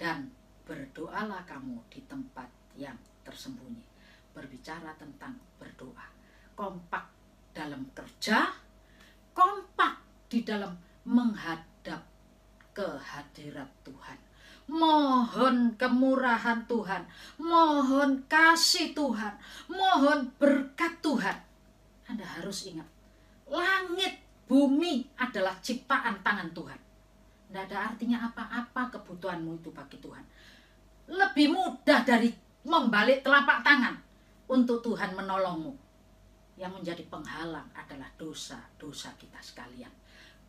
dan berdoalah kamu di tempat yang tersembunyi. Berbicara tentang berdoa. Kompak dalam kerja, kompak di dalam menghadap kehadirat Tuhan. Mohon kemurahan Tuhan, mohon kasih Tuhan, mohon berkat Tuhan. Anda harus ingat, langit, bumi adalah ciptaan tangan Tuhan. Tidak ada artinya apa-apa kebutuhanmu itu bagi Tuhan. Lebih mudah dari membalik telapak tangan untuk Tuhan menolongmu. Yang menjadi penghalang adalah dosa-dosa kita sekalian.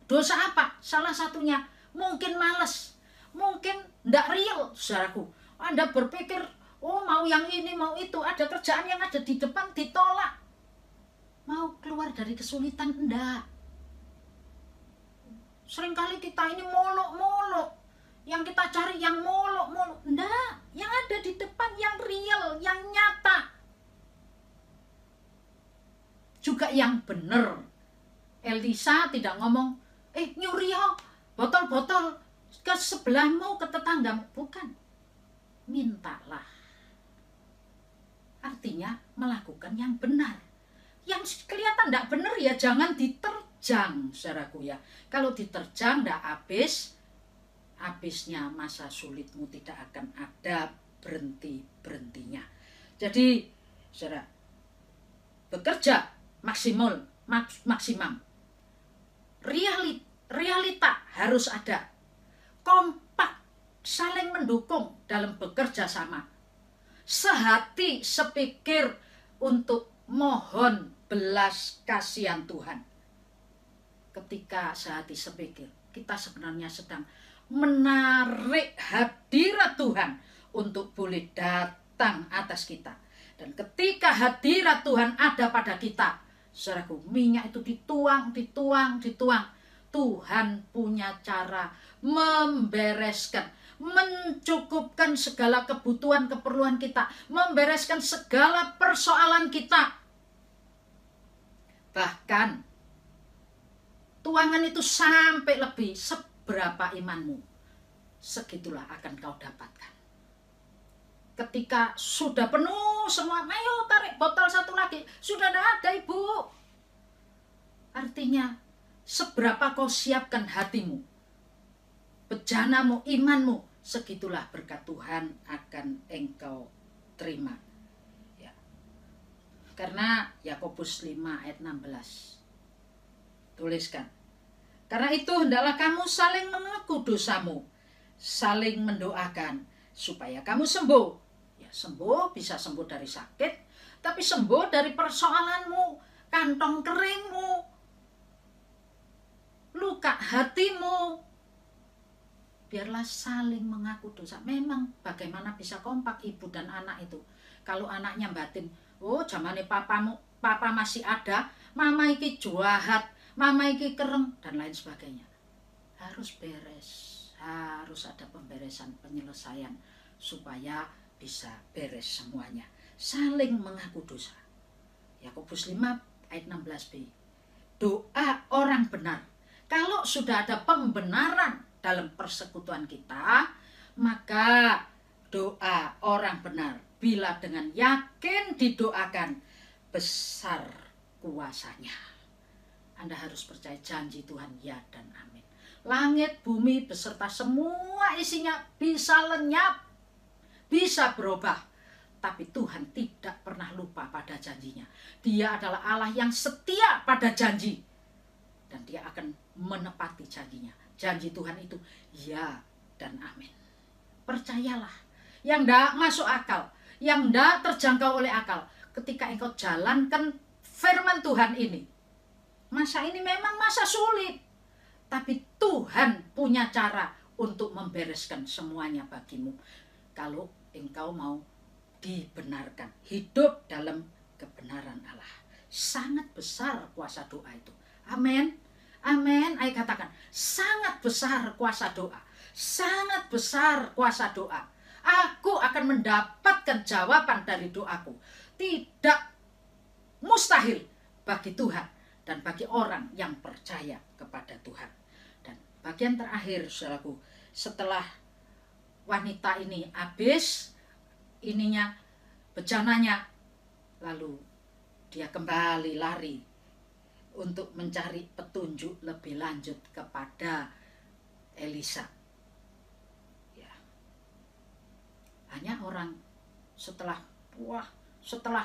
Dosa apa? Salah satunya mungkin malas, mungkin tidak real, saudaraku. Anda berpikir, oh mau yang ini, mau itu, ada kerjaan yang ada di depan ditolak. Mau keluar dari kesulitan, enggak. Seringkali kita ini molok-molok, yang kita cari yang molok-molok, enggak. Yang ada di depan yang real, yang nyata, juga yang benar. Elisa tidak ngomong, nyuri botol-botol ke sebelahmu, ke tetanggamu. Bukan, mintalah. Artinya melakukan yang benar. Yang kelihatan tidak benar ya jangan diterjang, saudaraku ya. Kalau diterjang tidak habisnya masa sulitmu tidak akan ada berhentinya. Jadi, saudara, bekerja maksimum. Realita harus ada. Kompak, saling mendukung dalam bekerja sama. Sehati, sepikir untuk mohon belas kasihan Tuhan. Ketika sehati sepikir, kita sebenarnya sedang menarik hadirat Tuhan untuk boleh datang atas kita. Dan ketika hadirat Tuhan ada pada kita, saudaraku, minyak itu dituang. Tuhan punya cara membereskan, mencukupkan segala kebutuhan, keperluan kita, membereskan segala persoalan kita. Bahkan tuangan itu sampai lebih, seberapa imanmu, segitulah akan kau dapatkan. ketika sudah penuh semua, ayo tarik botol satu lagi, sudah tidak ada Ibu. Artinya seberapa kau siapkan hatimu, bejanamu, imanmu, segitulah berkat Tuhan akan engkau terima. Ya. Karena Yakobus 5 ayat 16. Tuliskan. Karena itu hendaklah kamu saling mengaku dosamu, saling mendoakan supaya kamu sembuh. Ya, sembuh bisa sembuh dari sakit, tapi sembuh dari persoalanmu, kantong keringmu, luka hatimu. Biarlah saling mengaku dosa. Memang bagaimana bisa kompak ibu dan anak itu kalau anaknya batin, oh zamane papa masih ada, mama iki jahat, mama iki kereng, dan lain sebagainya. Harus beres, harus ada pemberesan, penyelesaian supaya bisa beres semuanya. Saling mengaku dosa. Yakobus 5 ayat 16b. Doa orang benar. Kalau sudah ada pembenaran dalam persekutuan kita, maka doa orang benar bila dengan yakin didoakan, besar kuasanya. Anda harus percaya janji Tuhan, ya dan amin. Langit, bumi beserta semua isinya bisa lenyap, bisa berubah, tapi Tuhan tidak pernah lupa pada janjinya. Dia adalah Allah yang setia pada janji, dan dia akan menepati janjinya. Janji Tuhan itu ya dan amin. Percayalah. Yang tidak masuk akal, yang tidak terjangkau oleh akal, ketika engkau jalankan firman Tuhan ini, masa ini memang masa sulit, tapi Tuhan punya cara untuk membereskan semuanya bagimu. Kalau engkau mau dibenarkan, hidup dalam kebenaran Allah. Sangat besar kuasa doa itu. Amin. Amin. Ayo katakan, sangat besar kuasa doa. Sangat besar kuasa doa. Aku akan mendapatkan jawaban dari doaku. Tidak mustahil bagi Tuhan dan bagi orang yang percaya kepada Tuhan. Dan bagian terakhir, saudaraku, setelah wanita ini habis ininya, bejananya, lalu dia kembali lari untuk mencari petunjuk lebih lanjut kepada Elisa. Ya. Hanya orang setelah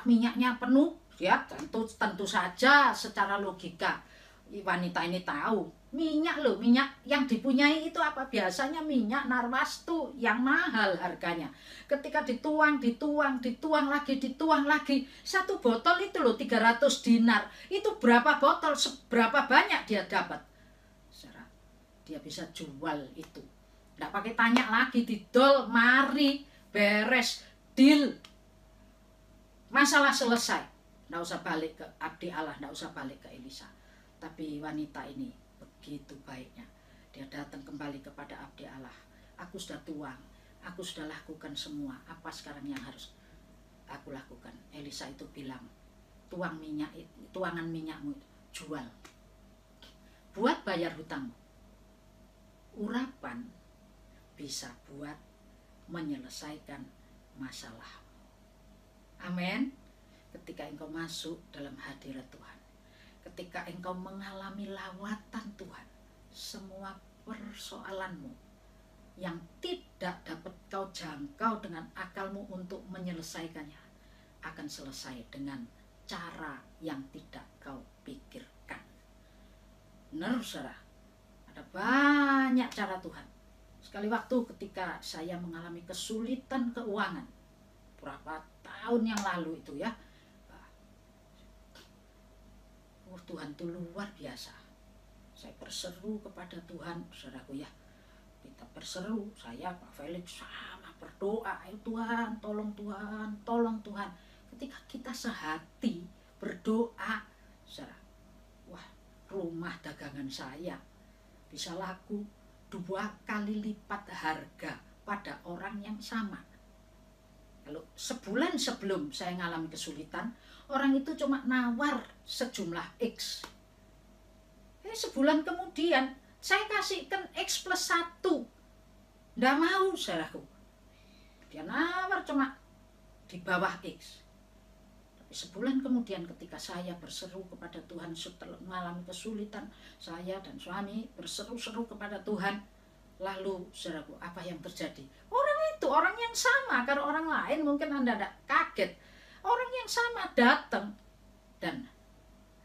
minyaknya penuh, ya tentu saja secara logika wanita ini tahu minyak yang dipunyai itu apa? Biasanya minyak narwastu yang mahal harganya. Ketika dituang lagi, satu botol itu 300 dinar. Itu berapa botol, seberapa banyak dia dapat? Dia bisa jual itu. Nggak pakai tanya lagi, didol, mari, beres, deal. Masalah selesai. Nggak usah balik ke abdi Allah, nggak usah balik ke Elisa. Tapi wanita ini begitu baiknya. Dia datang kembali kepada abdi Allah. Aku sudah tuang, aku sudah lakukan semua. Apa sekarang yang harus aku lakukan? Elisa itu bilang, tuangan minyakmu jual. Buat bayar hutangmu. Urapan bisa buat menyelesaikan masalah. Amin. Ketika engkau masuk dalam hadirat Tuhan, ketika engkau mengalami lawatan Tuhan, semua persoalanmu yang tidak dapat kau jangkau dengan akalmu untuk menyelesaikannya akan selesai dengan cara yang tidak kau pikirkan. Benar, saudara? Ada banyak cara Tuhan. Sekali waktu ketika saya mengalami kesulitan keuangan, berapa tahun yang lalu itu ya, Tuhan itu luar biasa. Saya berseru kepada Tuhan, saudaraku ya. Kita berseru, saya Pak Felix sama berdoa, ayo Tuhan, tolong Tuhan, tolong Tuhan. Ketika kita sehati berdoa, saudara, wah, rumah dagangan saya bisa laku 2 kali lipat harga pada orang yang sama. Kalau sebulan sebelum saya mengalami kesulitan, orang itu cuma nawar sejumlah X. Sebulan kemudian saya kasihkan X plus 1. Nggak mau, saudaraku. Dia nawar cuma di bawah X. Tapi sebulan kemudian ketika saya berseru kepada Tuhan setelah mengalami kesulitan, saya dan suami berseru-seru kepada Tuhan. Lalu saudaraku, apa yang terjadi? Orang yang sama, karena orang lain mungkin Anda tidak kaget. Orang yang sama datang dan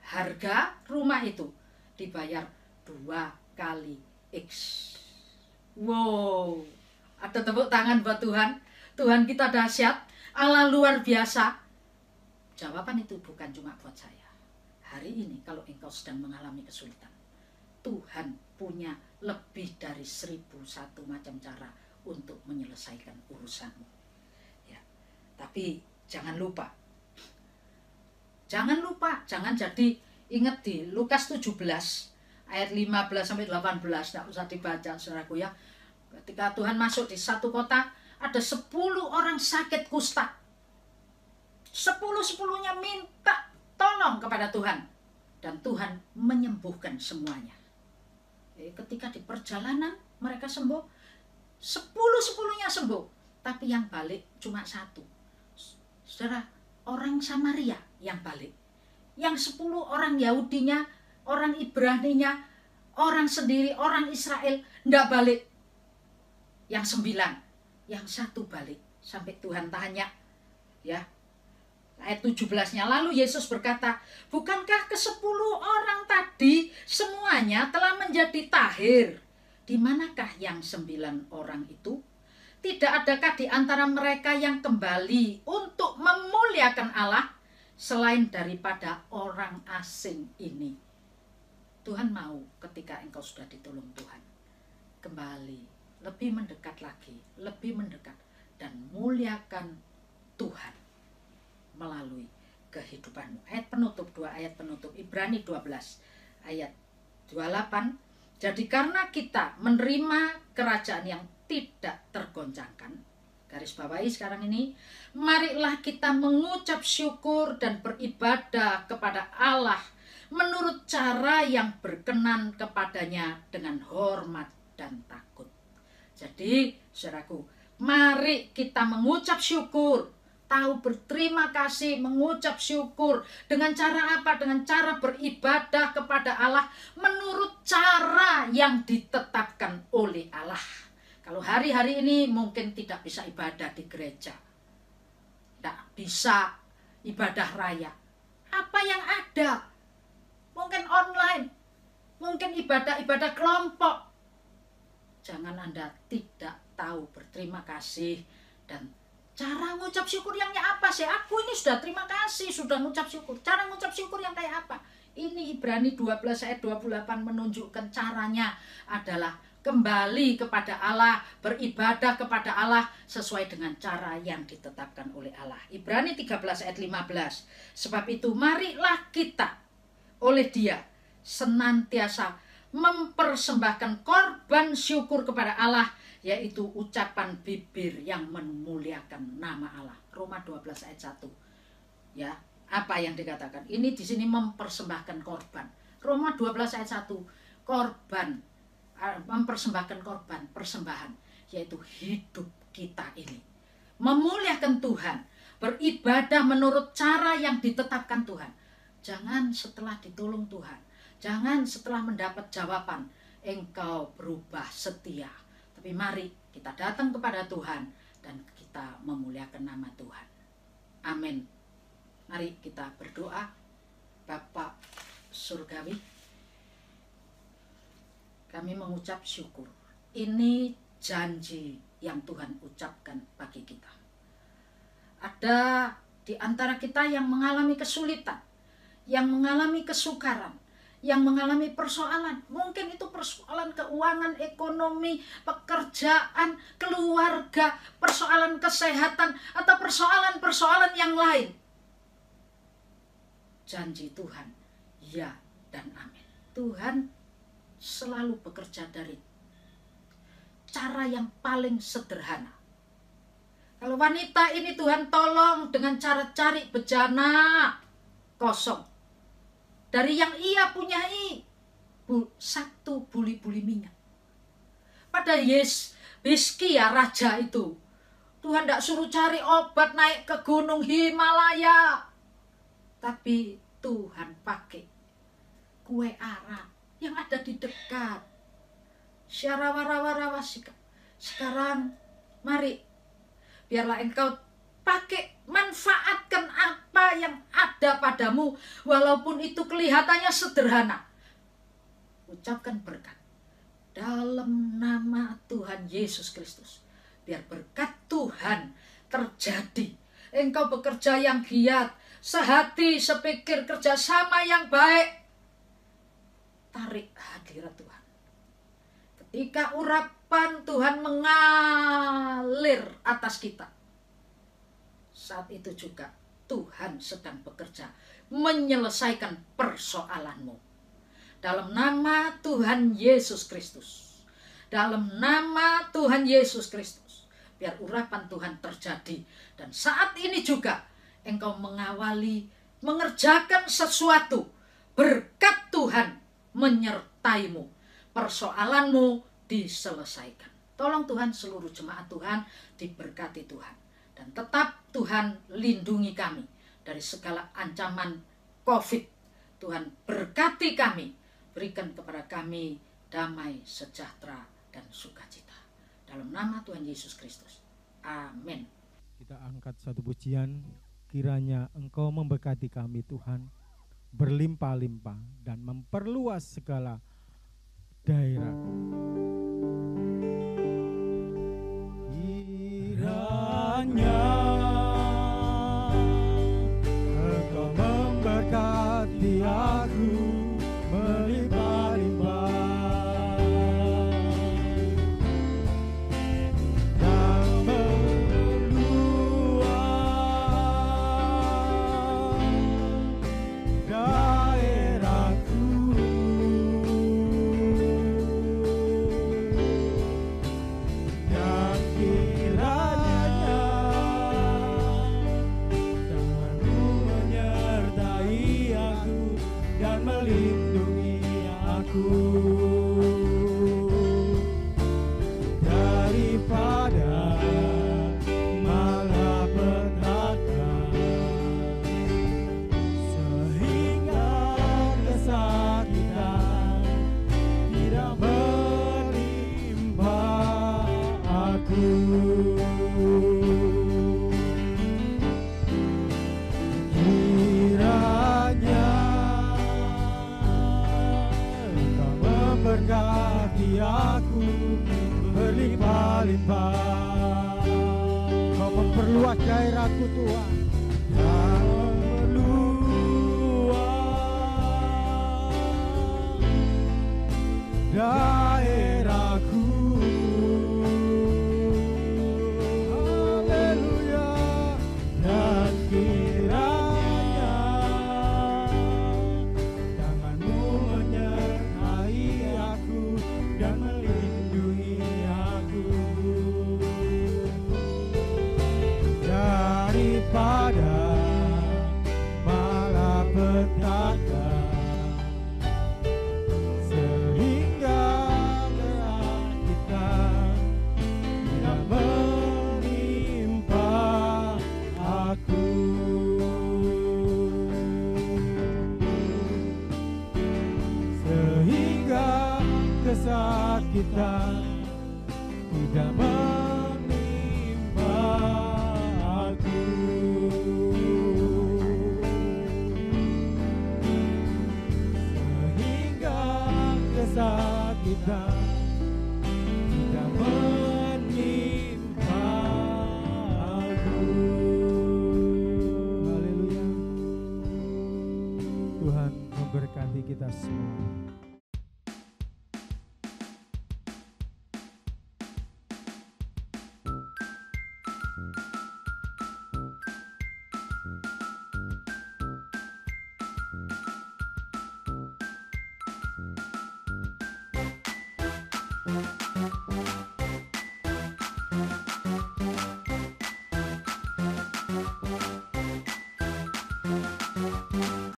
harga rumah itu dibayar 2 kali X. Wow, ada tepuk tangan buat Tuhan. Tuhan kita dahsyat, Allah luar biasa. Jawaban itu bukan cuma buat saya. Hari ini kalau engkau sedang mengalami kesulitan, Tuhan punya lebih dari 1001 macam cara untuk menyelesaikan urusanmu. Ya, tapi jangan lupa, jangan jadi ingat di Lukas 17 ayat 15 sampai 18, tidak usah dibaca saudaraku ya. Ketika Tuhan masuk di satu kota, ada 10 orang sakit kusta. 10-10-nya minta tolong kepada Tuhan, dan Tuhan menyembuhkan semuanya. Ketika di perjalanan mereka sembuh, 10-10-nya sembuh, tapi yang balik cuma 1. Saudara, orang Samaria yang balik. Yang 10 orang Yahudinya, orang Ibraninya, orang sendiri, orang Israel tidak balik. Yang 9, yang 1 balik. Sampai Tuhan tanya, ya, ayat 17-nya, lalu Yesus berkata, bukankah ke-10 orang tadi semuanya telah menjadi tahir? Di manakah yang 9 orang itu? Tidak adakah di antara mereka yang kembali untuk memuliakan Allah selain daripada orang asing ini? Tuhan mau ketika engkau sudah ditolong Tuhan, kembali, lebih mendekat lagi, lebih mendekat, dan muliakan Tuhan melalui kehidupanmu. Ayat penutup, 2 ayat penutup, Ibrani 12 ayat 28. Jadi karena kita menerima kerajaan yang tidak tergoncangkan, garis bawahi sekarang ini, marilah kita mengucap syukur dan beribadah kepada Allah menurut cara yang berkenan kepadanya dengan hormat dan takut. Jadi saudaraku, mari kita mengucap syukur, tahu berterima kasih, mengucap syukur. Dengan cara apa? Dengan cara beribadah kepada Allah menurut cara yang ditetapkan oleh Allah. Kalau hari-hari ini mungkin tidak bisa ibadah di gereja, tidak bisa ibadah raya, apa yang ada? Mungkin online, mungkin ibadah-ibadah kelompok. Jangan Anda tidak tahu berterima kasih dan cara ngucap syukur yangnya apa sih? Aku ini sudah terima kasih, sudah ngucap syukur. Cara ngucap syukur yang kayak apa? Ini Ibrani 12 ayat 28 menunjukkan caranya adalah kembali kepada Allah, beribadah kepada Allah sesuai dengan cara yang ditetapkan oleh Allah. Ibrani 13 ayat 15. Sebab itu marilah kita oleh Dia senantiasa mempersembahkan korban syukur kepada Allah, yaitu ucapan bibir yang memuliakan nama Allah. Roma 12 ayat 1. Ya, apa yang dikatakan? Ini di sini mempersembahkan korban. Roma 12 ayat 1. Korban, mempersembahkan korban, persembahan, yaitu hidup kita ini. Memuliakan Tuhan, beribadah menurut cara yang ditetapkan Tuhan. Jangan setelah ditolong Tuhan, jangan setelah mendapat jawaban engkau berubah setia. Tapi mari kita datang kepada Tuhan dan kita memuliakan nama Tuhan. Amin. Mari kita berdoa. Bapa Surgawi, kami mengucap syukur. Ini janji yang Tuhan ucapkan bagi kita. Ada di antara kita yang mengalami kesulitan, yang mengalami kesukaran, yang mengalami persoalan. Mungkin itu persoalan keuangan, ekonomi, pekerjaan, keluarga, persoalan kesehatan, atau persoalan-persoalan yang lain. Janji Tuhan, ya dan amin. Tuhan selalu bekerja dari cara yang paling sederhana. Kalau wanita ini Tuhan tolong dengan cara cari bejana kosong. Dari yang ia punyai, 1 buli-buli minyak. Pada Hizkia raja itu, Tuhan tidak suruh cari obat naik ke gunung Himalaya. Tapi Tuhan pakai kue ara yang ada di dekat. Syarawarawarawas. Sekarang mari, biarlah engkau pakai, manfaatkan apa yang ada padamu, walaupun itu kelihatannya sederhana. Ucapkan berkat dalam nama Tuhan Yesus Kristus. Biar berkat Tuhan terjadi. Engkau bekerja yang giat, sehati, sepikir, kerjasama yang baik. Tarik hadirat Tuhan. Ketika urapan Tuhan mengalir atas kita, saat itu juga Tuhan sedang bekerja menyelesaikan persoalanmu. Dalam nama Tuhan Yesus Kristus. Dalam nama Tuhan Yesus Kristus. Biar urapan Tuhan terjadi. Dan saat ini juga engkau mengawali, mengerjakan sesuatu. Berkat Tuhan menyertaimu. Persoalanmu diselesaikan. Tolong Tuhan, seluruh jemaat Tuhan diberkati Tuhan. Dan tetap Tuhan lindungi kami dari segala ancaman COVID. Tuhan berkati kami. Berikan kepada kami damai, sejahtera, dan sukacita. Dalam nama Tuhan Yesus Kristus. Amin. Kita angkat satu pujian. Kiranya Engkau memberkati kami Tuhan, berlimpah-limpah dan memperluas segala daerah. Kiranya Engkau memberkati aku berlimpah-limpah dan memperluas daerahku. Dan kiranya tanganmu menyertai aku dan melindungi aku daripada malapetaka, sehingga kesakitan tidak menimpa aku. Kiranya Engkau memberkati aku berlimpah-limpah. Kau memperluas daerahku Tuhan, dan memperluas daerahku. Haleluya. Dan kiranya tanganmu menyertai aku dan melindungi aku daripada malapetaka, sehingga kesakitan tidak menimpa aku. Sehingga kesakitan tidak menimpa aku. Sehingga kesakitan tidak menimpa aku. Haleluya. Tuhan memberkati kita semua.